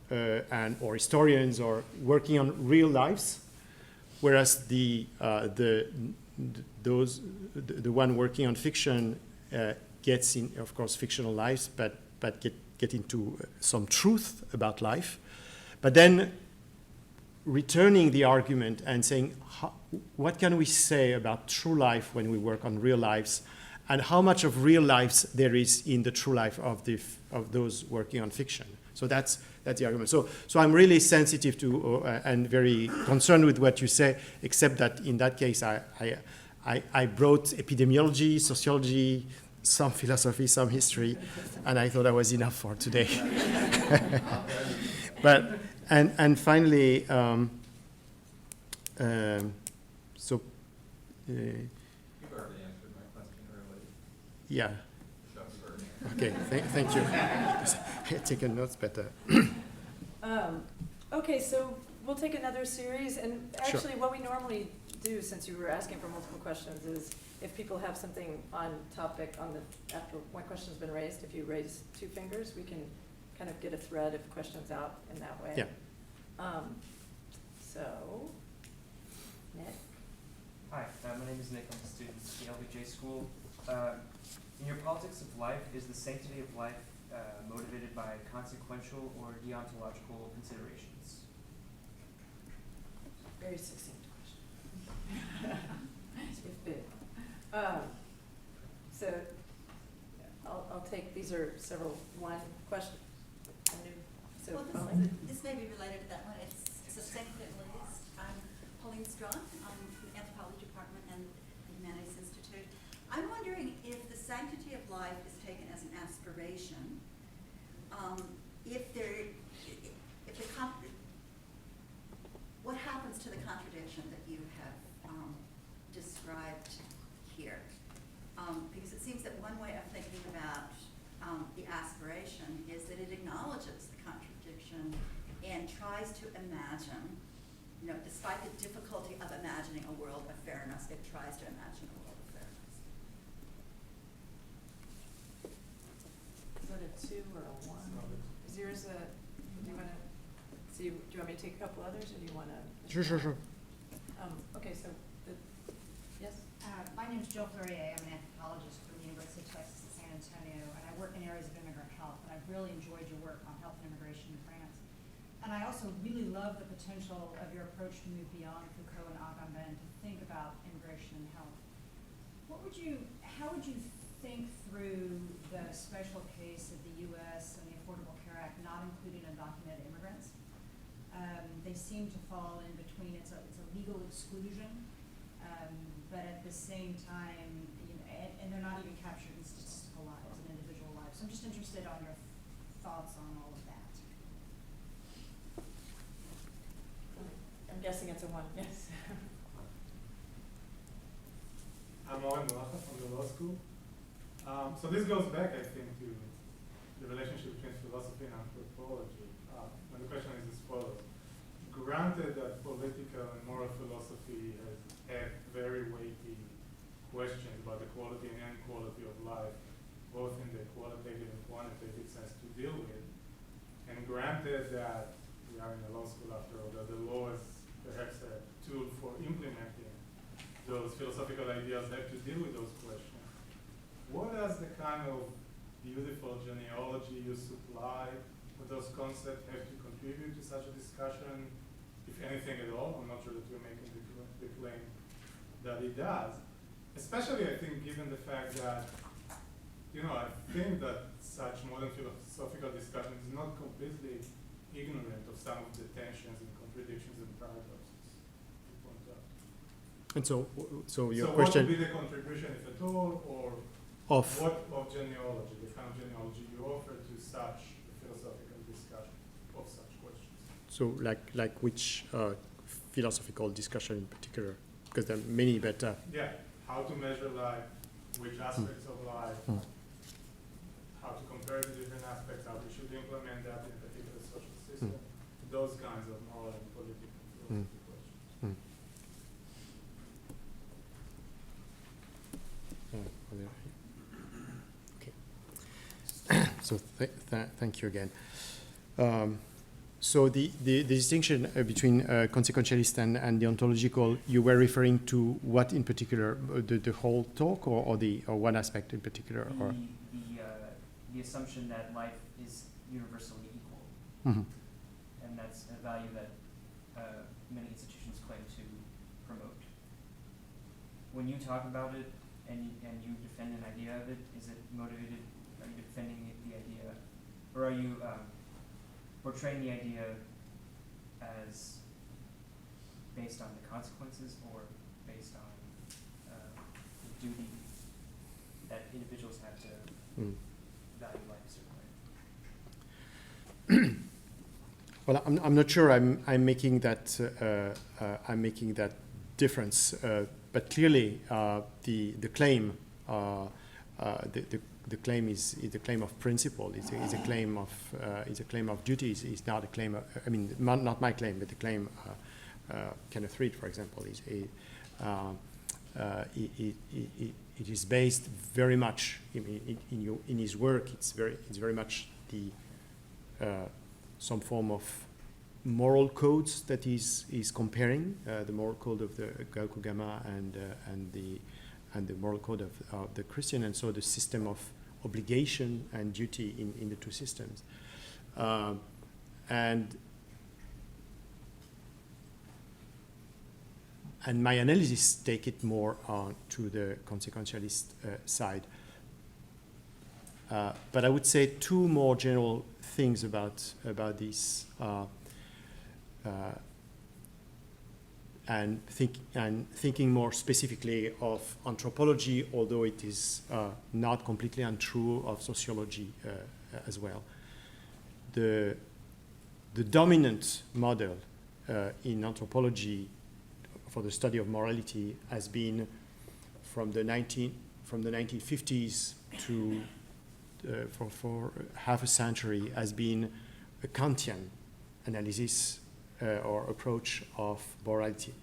and or historians are working on real lives, whereas the one working on fiction gets in, of course, fictional lives, but get into some truth about life, but then returning the argument and saying, what can we say about true life when we work on real lives, and how much of real lives there is in the true life of those working on fiction. So that's the argument. So I'm really sensitive to and very concerned with what you say, except that in that case I brought epidemiology, sociology, some philosophy, some history, and I thought that was enough for today. But and finally, so. You've already answered my question earlier. Yeah. So you've already answered. Okay, thank you. I had taken notes better. Okay, so we'll take another series, and Sure. actually what we normally do, since you were asking for multiple questions, is if people have something on topic after one question's been raised, if you raise 2 fingers, we can kind of get a thread of questions out in that way. Yeah. So, Nick? Hi, my name is Nick. I'm a student at the LBJ School. In your politics of life, is the sanctity of life motivated by consequential or deontological considerations? Very succinct question. It's big. So, I'll take, these are several, one question. So, Well, Pauline? this may be related to that one. It's succinct at least. I'm Pauline Strong. I'm from the Anthropology Department and the Humanities Institute. I'm wondering if the sanctity of life is taken as an aspiration, what happens to the contradiction that you have described here? Because it seems that one way of thinking about the aspiration is that it acknowledges the contradiction and tries to imagine, despite the difficulty of imagining a world of fairness, it tries to imagine a world of fairness. Is that a 2 or a 1? Is yours a, do you want to, do you want me to take a couple others, or do you want to? Sure. Okay, so, yes? My name is Jill Fleury. I'm an anthropologist from the University of Texas at San Antonio, and I work in areas of immigrant health, and I've really enjoyed your work on health and immigration in France. And I also really love the potential of your approach to move beyond Foucault and Agamben to think about immigration and health. How would you think through the special case of the U.S. and the Affordable Care Act not including undocumented immigrants? They seem to fall in between. It's a legal exclusion, but at the same time, and they're not even captured in statistical lives and individual lives. So I'm just interested on your thoughts on all of that. I'm guessing it's a 1, yes. I'm Oren Malacha from the law school. So this goes back, I think, to the relationship between philosophy and anthropology. And the question is as follows. Granted that political and moral philosophy has had very weighty questions about the quality and inequality of life, both in the qualitative and quantitative sense to deal with, and granted that we are in a law school after all, that the law is perhaps a tool for implementing those philosophical ideas have to deal with those questions. What does the kind of beautiful genealogy you supply with those concepts have to contribute to such a discussion, if anything at all? I'm not sure that you're making the claim that it does. Especially, I think, given the fact that, I think that such modern philosophical discussion is not completely ignorant of some of the tensions and contradictions and paradoxes you point out. And so your so question. what would be the contribution, if at all, or of genealogy, the kind of genealogy you offer to such a philosophical discussion of such questions. so like which philosophical discussion in particular, because there are many, but Yeah, how to measure life, which aspects of life, how to compare the different aspects, how we should implement that in a particular social system, those kinds of moral and political philosophy questions. Okay. So thank you again. So the distinction between consequentialist and the ontological, you were referring to what in particular, the whole talk, or one aspect in particular, or The assumption that life is universally equal, and that's a value that many institutions claim to promote. When you talk about it and you defend an idea of it, is it motivated? Are you defending the idea, or are you portraying the idea as based on the consequences or based on the duty that individuals have to value life a certain way? Well, I'm not sure I'm making that difference, but clearly the claim the claim is the claim of principle. It's a claim of duty. It's not a claim of, I mean, not my claim, but the claim Kenneth Reed, for example, is it is based very much in his work. It's very much the some form of moral codes that he's comparing, the moral code of the Gaokugama and the moral code of the Christian, and so the system of obligation and duty in the two systems. And my analysis take it more to the consequentialist side. But I would say two more general things about this, and thinking more specifically of anthropology, although it is not completely untrue of sociology as well. The dominant model in anthropology for the study of morality has been from the 1950s to for half a century has been a Kantian analysis or approach of morality.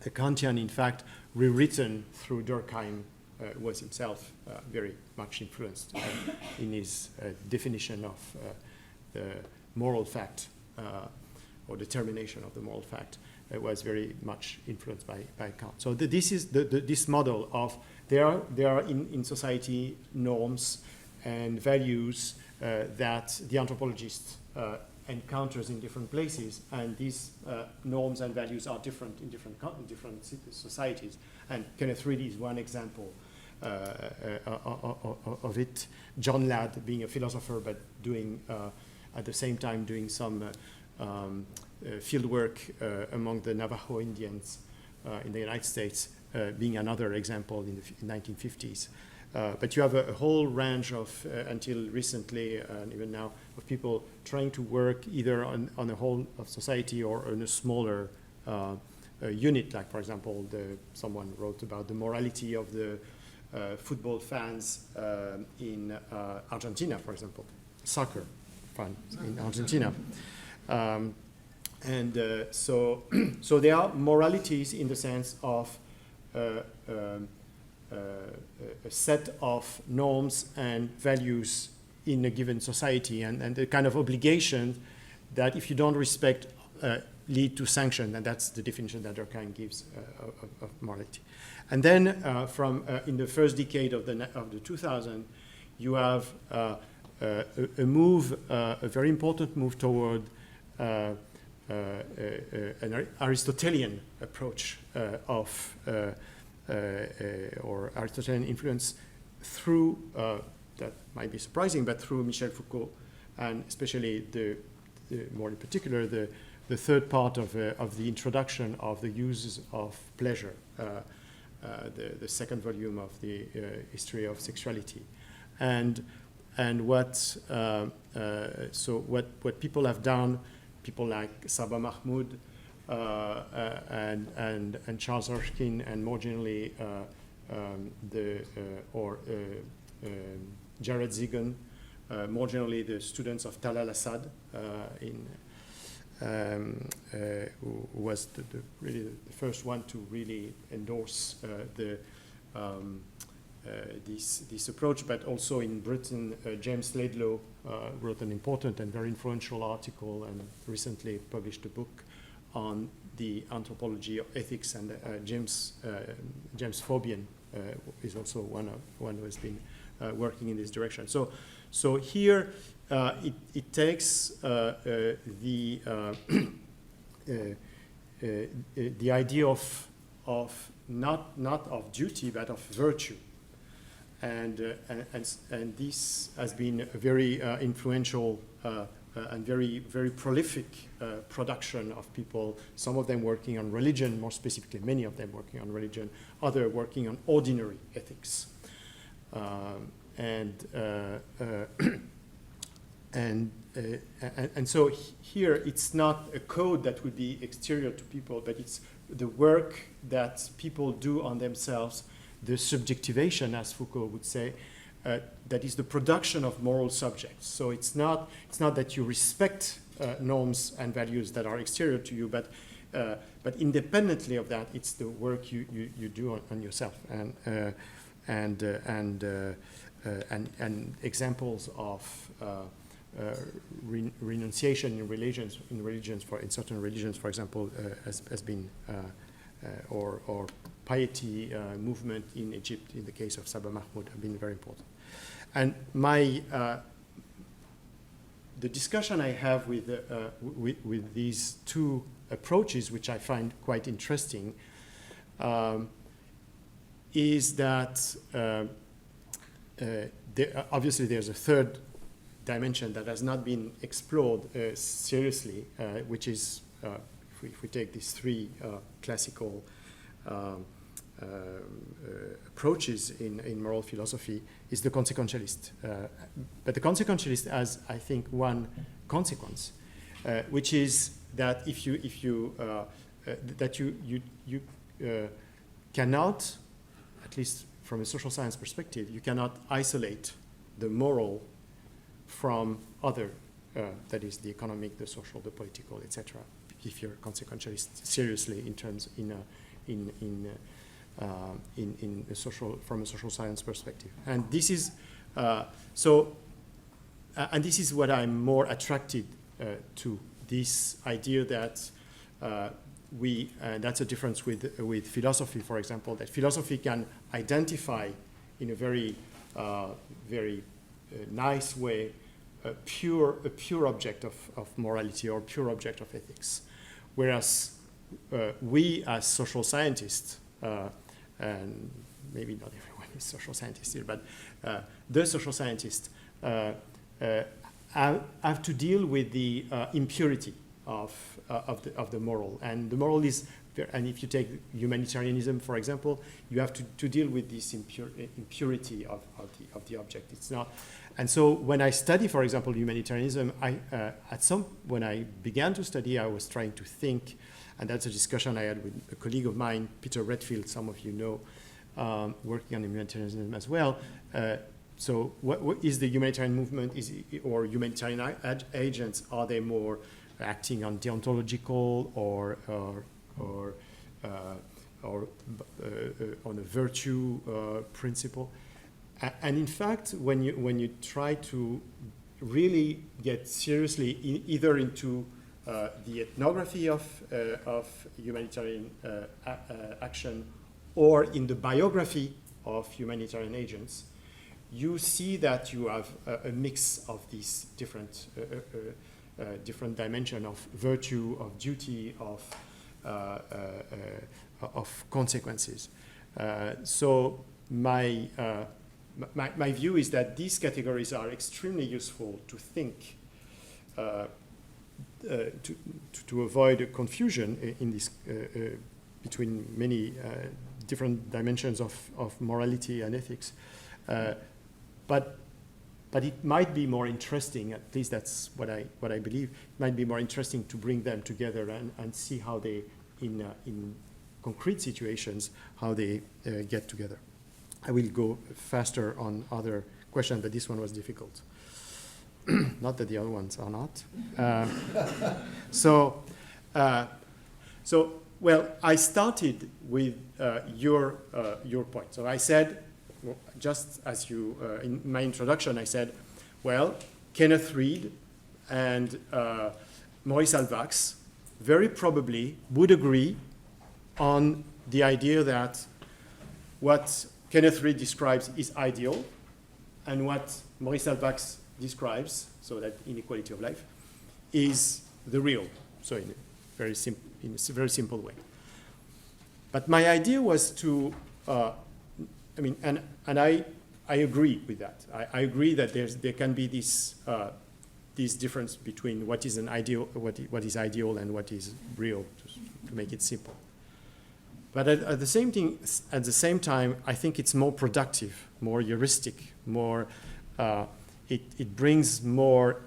The Kantian, in fact, rewritten through Durkheim, was himself very much influenced in his definition of the moral fact or determination of the moral fact. Was very much influenced by Kant. So this is this model of there are in society norms and values that the anthropologist encounters in different places, and these norms and values are different in different societies. And Kenneth Reed is one example of it. John Ladd, being a philosopher, but doing at the same time doing some field work among the Navajo Indians in the United States, being another example in the 1950s. But you have a whole range of, until recently and even now, of people trying to work either on a whole of society or on a smaller unit. Like, for example, someone wrote about the morality of the football fans in Argentina, for example, soccer fans in Argentina. So there are moralities in the sense of a set of norms and values in a given society, and the kind of obligation that if you don't respect lead to sanction, and that's the definition that Durkheim gives of morality. And then from in the first decade of the 2000, you have a move, a very important move toward an Aristotelian approach of or Aristotelian influence through that might be surprising, but through Michel Foucault, and especially the more in particular the third part of the introduction of the uses of pleasure the second volume of the History of Sexuality. And what people have done, people like Saba Mahmoud and Charles Erskine, and more generally Jared Zigan, more generally the students of Talal Assad, who was really the first one to really endorse this approach. But also in Britain, James Laidlaw wrote an important and very influential article and recently published a book on the anthropology of ethics, and James Fabian is also one who has been working in this direction. So here it takes the idea of not of duty but of virtue, and this has been a very influential and very prolific production of people. Some of them working on religion, more specifically, many of them working on religion. Others working on ordinary ethics, and so here it's not a code that would be exterior to people, but it's the work that people do on themselves, the subjectivation, as Foucault would say, that is the production of moral subjects. So it's not that you respect norms and values that are exterior to you, but independently of that, it's the work you do on yourself, and examples of renunciation in religions, in certain religions, for example, has been or piety movement in Egypt, in the case of Saba Mahmoud, have been very important. And the discussion I have with these two approaches, which I find quite interesting, is that obviously there's a third dimension that has not been explored seriously, which is, if we take these three classical approaches in moral philosophy, is the consequentialist. But the consequentialist has, I think, one consequence, which is that if you cannot, at least from a social science perspective, you cannot isolate the moral from other, that is the economic, the social, the political, etc. If you're consequentialist seriously in a social, from a social science perspective, and this is and this is what I'm more attracted to, this idea that that's a difference with philosophy, for example, that philosophy can identify in a very nice way a pure object of morality or pure object of ethics, whereas we as social scientists, and maybe not everyone is social scientist here, but the social scientists have to deal with the impurity of the moral, and the moral is. And if you take humanitarianism, for example, you have to deal with this impurity of the object. It's not, and so when I study, for example, humanitarianism, when I began to study, I was trying to think, and that's a discussion I had with a colleague of mine, Peter Redfield, some of you know, working on humanitarianism as well. So what is the humanitarian movement? Or humanitarian agents? Are they more acting on deontological or on a virtue principle? And in fact, when you try to really get seriously either into the ethnography of humanitarian action or in the biography of humanitarian agents, you see that you have a mix of these different dimensions of virtue, of duty, of consequences. So my view is that these categories are extremely useful to think, to avoid a confusion in this between many different dimensions of morality and ethics. But it might be more interesting, at least that's what I believe, it might be more interesting to bring them together and see how they, in concrete situations, how they get together. I will go faster on other questions, but this one was difficult. Not that the other ones are not. Well, I started with your point. So I said, just as you, in my introduction, I said, well, Kenneth Reed and Maurice Alvax very probably would agree on the idea that what Kenneth Reed describes is ideal, and what Maurice Alvax describes, so that inequality of life, is the real, so in a very simple way. But my idea was to, I agree with that. I agree that there can be this difference between what is an ideal, what is ideal, and what is real, to make it simple. But at the same time, I think it's more productive, more heuristic, more. It brings more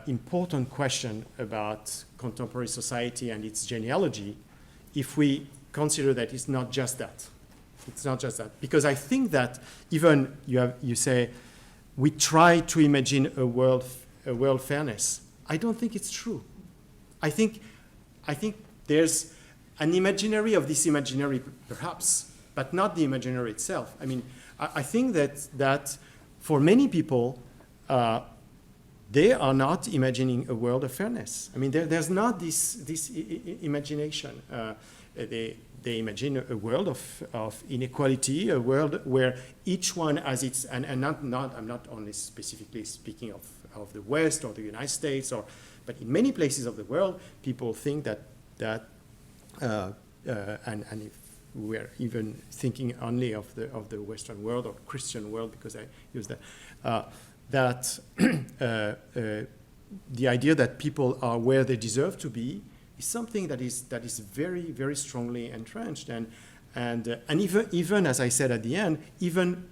important question about contemporary society and its genealogy if we consider that it's not just that. It's not just that. Because I think that even you say, we try to imagine a world fairness. I don't think it's true. I think there's an imaginary of this imaginary, perhaps, but not the imaginary itself. I mean, I think that for many people, they are not imagining a world of fairness. I mean, there's not this imagination. They imagine a world of inequality, a world where each one has its, and I'm not only specifically speaking of the West or the United States, but in many places of the world, people think that and if we're even thinking only of the Western world or Christian world, because I use that, the idea that people are where they deserve to be is something that is very, very strongly entrenched, and even as I said at the end, even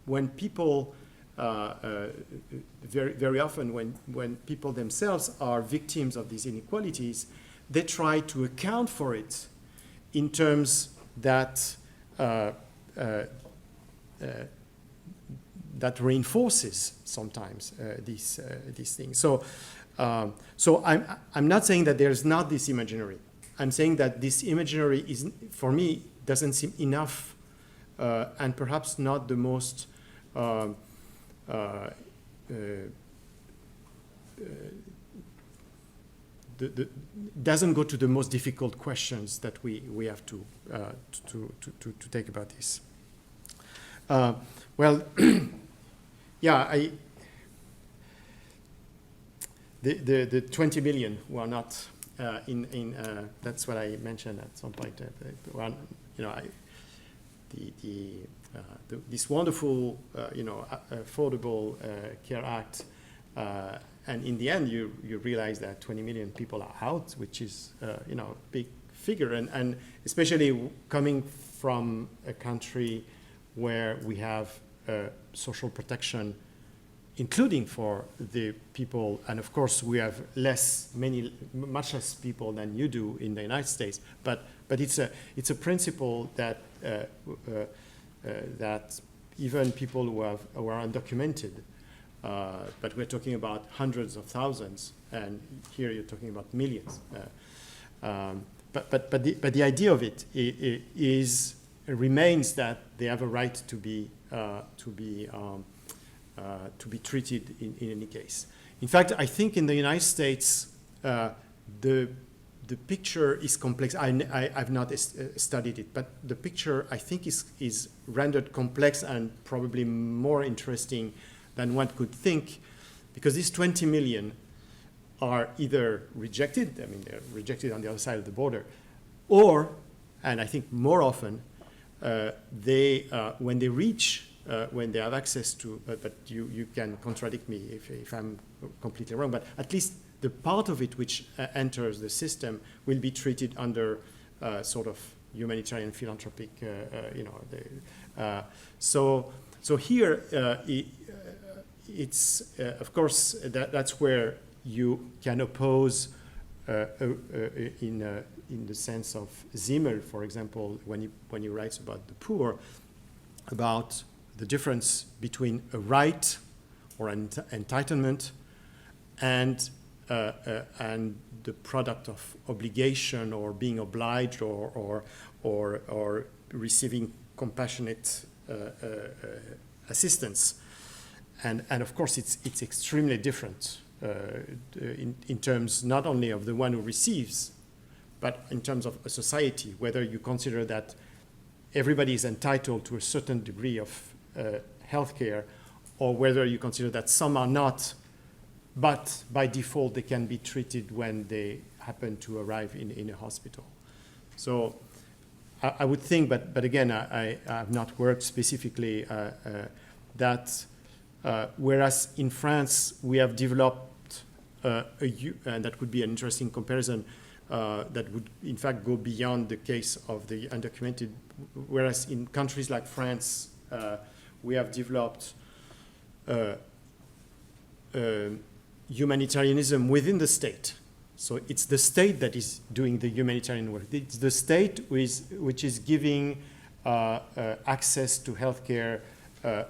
when people very, very often when people themselves are victims of these inequalities, they try to account for it in terms that that reinforces sometimes these things. So I'm not saying that there's not this imaginary. I'm saying that this imaginary is, for me, doesn't seem enough, and perhaps not the most doesn't go to the most difficult questions that we have to take about this. Well, yeah, the 20 million who are not that's what I mentioned at some point. This wonderful, Affordable Care Act, and in the end, you realize that 20 million people are out, which is a big figure, and especially coming from a country where we have social protection, including for the people, and of course we have much less people than you do in the United States. But it's a principle that that even people who are undocumented, but we're talking about hundreds of thousands, and here you're talking about millions. But the idea of it remains that they have a right to be treated in any case. In fact, I think in the United States, the picture is complex. I've not studied it, but the picture, I think, is rendered complex and probably more interesting than one could think, because these 20 million are either rejected, they're rejected on the other side of the border, or, and I think more often, when they reach, when they have access to, but you can contradict me if I'm completely wrong, but at least the part of it which enters the system will be treated under sort of humanitarian philanthropic, so here it's of course that's where you can oppose in the sense of Zimmel, for example, when he writes about the poor, about the difference between a right or an entitlement and the product of obligation or being obliged or receiving compassionate assistance, and of course it's extremely different in terms not only of the one who receives, but in terms of a society, whether you consider that everybody is entitled to a certain degree of healthcare, or whether you consider that some are not, but by default they can be treated when they happen to arrive in a hospital. So I would think, but again, I have not worked specifically, that whereas in France we have developed and that could be an interesting comparison, that would in fact go beyond the case of the undocumented, whereas in countries like France we have developed humanitarianism within the state. So it's the state that is doing the humanitarian work. It's the state which is giving access to healthcare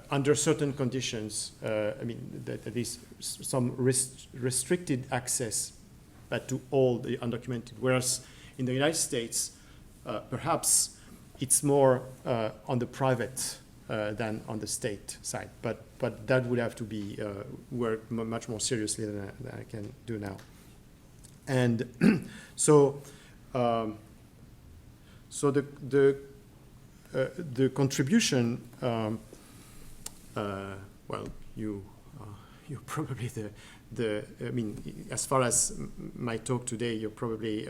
under certain conditions. That is some restricted access, but to all the undocumented. Whereas in the United States, perhaps it's more on the private than on the state side. But that would have to be worked much more seriously than I can do now. And so the contribution. Well, you're probably as far as my talk today, you're probably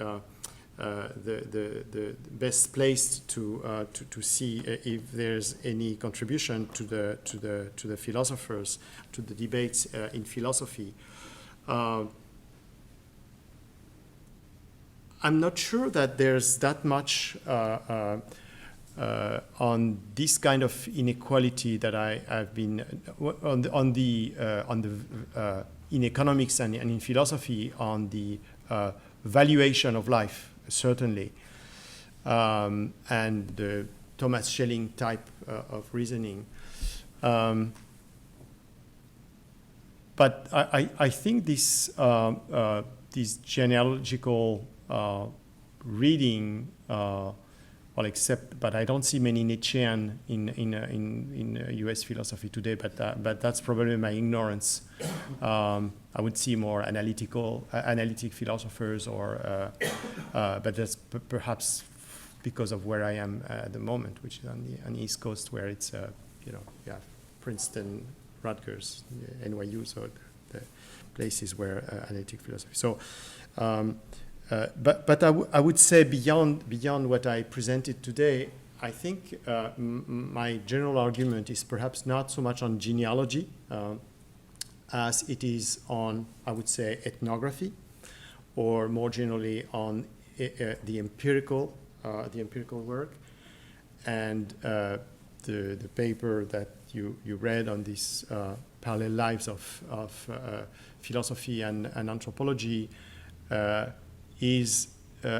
the best placed to see if there's any contribution to the philosophers, to the debates in philosophy. I'm not sure that there's that much on this kind of inequality that I've been in economics and in philosophy, on the valuation of life, certainly, and the Thomas Schelling type of reasoning. But I think this genealogical reading, but I don't see many Nietzschean in U.S. philosophy today. But that's probably my ignorance. I would see more analytic philosophers, but that's perhaps because of where I am at the moment, which is on the East Coast, where it's Princeton, Rutgers, NYU, so the places where analytic philosophy. So. But I would say beyond what I presented today, I think my general argument is perhaps not so much on genealogy as it is on, I would say, ethnography, or more generally on the empirical work, and the paper that you read on these parallel lives of philosophy and anthropology.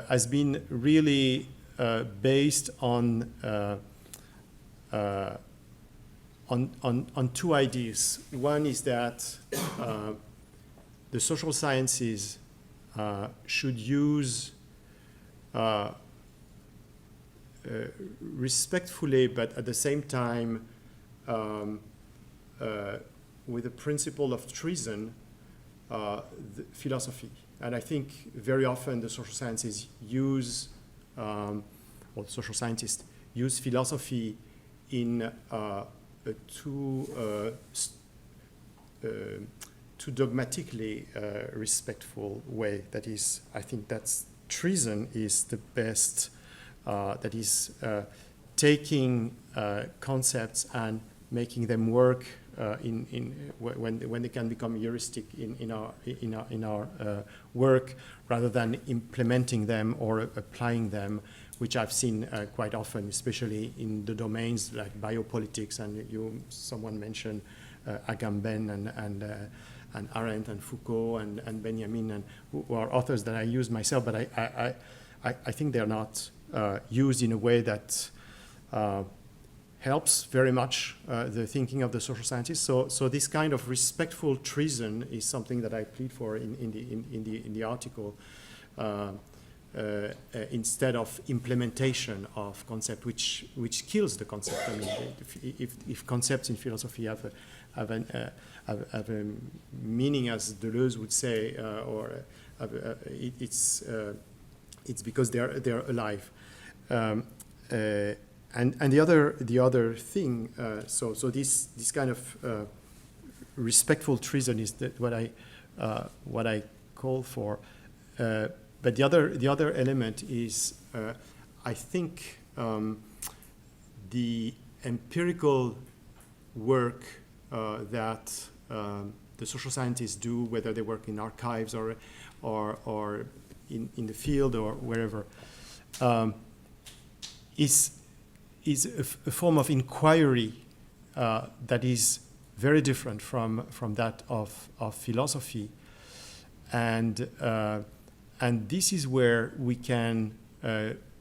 Has been really based on two ideas. One is that the social sciences should use respectfully, but at the same time with the principle of treason, the philosophy. And I think very often the social sciences use, or social scientists use philosophy in a too dogmatically respectful way. That is, I think that's treason is the best, that is taking concepts and making them work when they can become heuristic in our work, rather than implementing them or applying them, which I've seen quite often, especially in the domains like biopolitics, and someone mentioned Agamben and Arendt and Foucault and Benjamin, and who are authors that I use myself, but I think they're not used in a way that helps very much the thinking of the social scientists. So this kind of respectful treason is something that I plead for in the article, instead of implementation of concept, which kills the concept. I mean, if concepts in philosophy have a meaning, as Deleuze would say, it's because they're alive. And the other thing, so this kind of respectful treason is what I call for. But the other element is, I think, the empirical work that the social scientists do, whether they work in archives or in the field or wherever, is a form of inquiry that is very different from that of philosophy, and this is where we can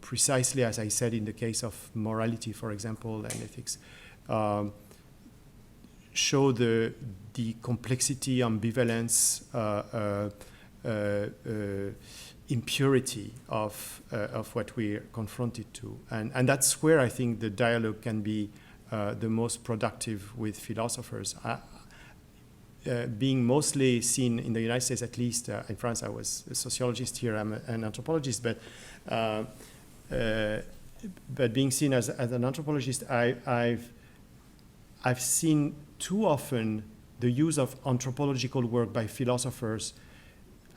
precisely, as I said in the case of morality, for example, and ethics, show the complexity, ambivalence, impurity of what we're confronted to, and that's where I think the dialogue can be the most productive with philosophers. Being mostly seen in the United States, at least in France, I was a sociologist. Here I'm an anthropologist, but being seen as an anthropologist, I've seen too often the use of anthropological work by philosophers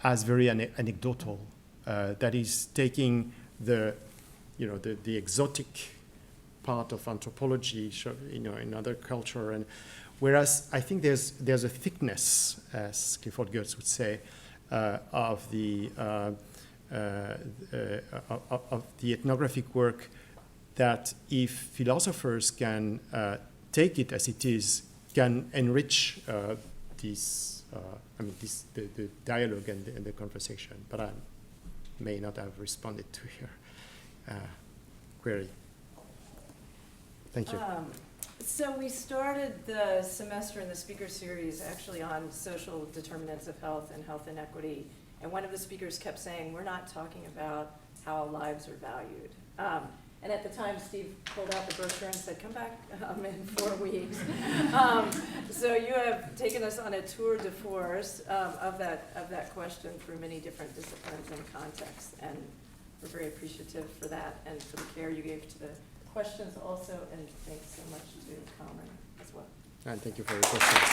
as very anecdotal. That is taking the exotic part of anthropology, in other culture, and whereas I think there's a thickness, as Clifford Geertz would say, of the ethnographic work, that if philosophers can take it as it is, can enrich the dialogue and the conversation. But I may not have responded to your query. Thank you. So we started the semester in the speaker series actually on social determinants of health and health inequity. And one of the speakers kept saying, we're not talking about how lives are valued. And at the time, Steve pulled out the brochure and said, come back in 4 weeks. So you have taken us on a tour de force of that question through many different disciplines and contexts. And we're very appreciative for that and for the care you gave to the questions also. And thanks so much to Kamran as well. And thank you for your questions.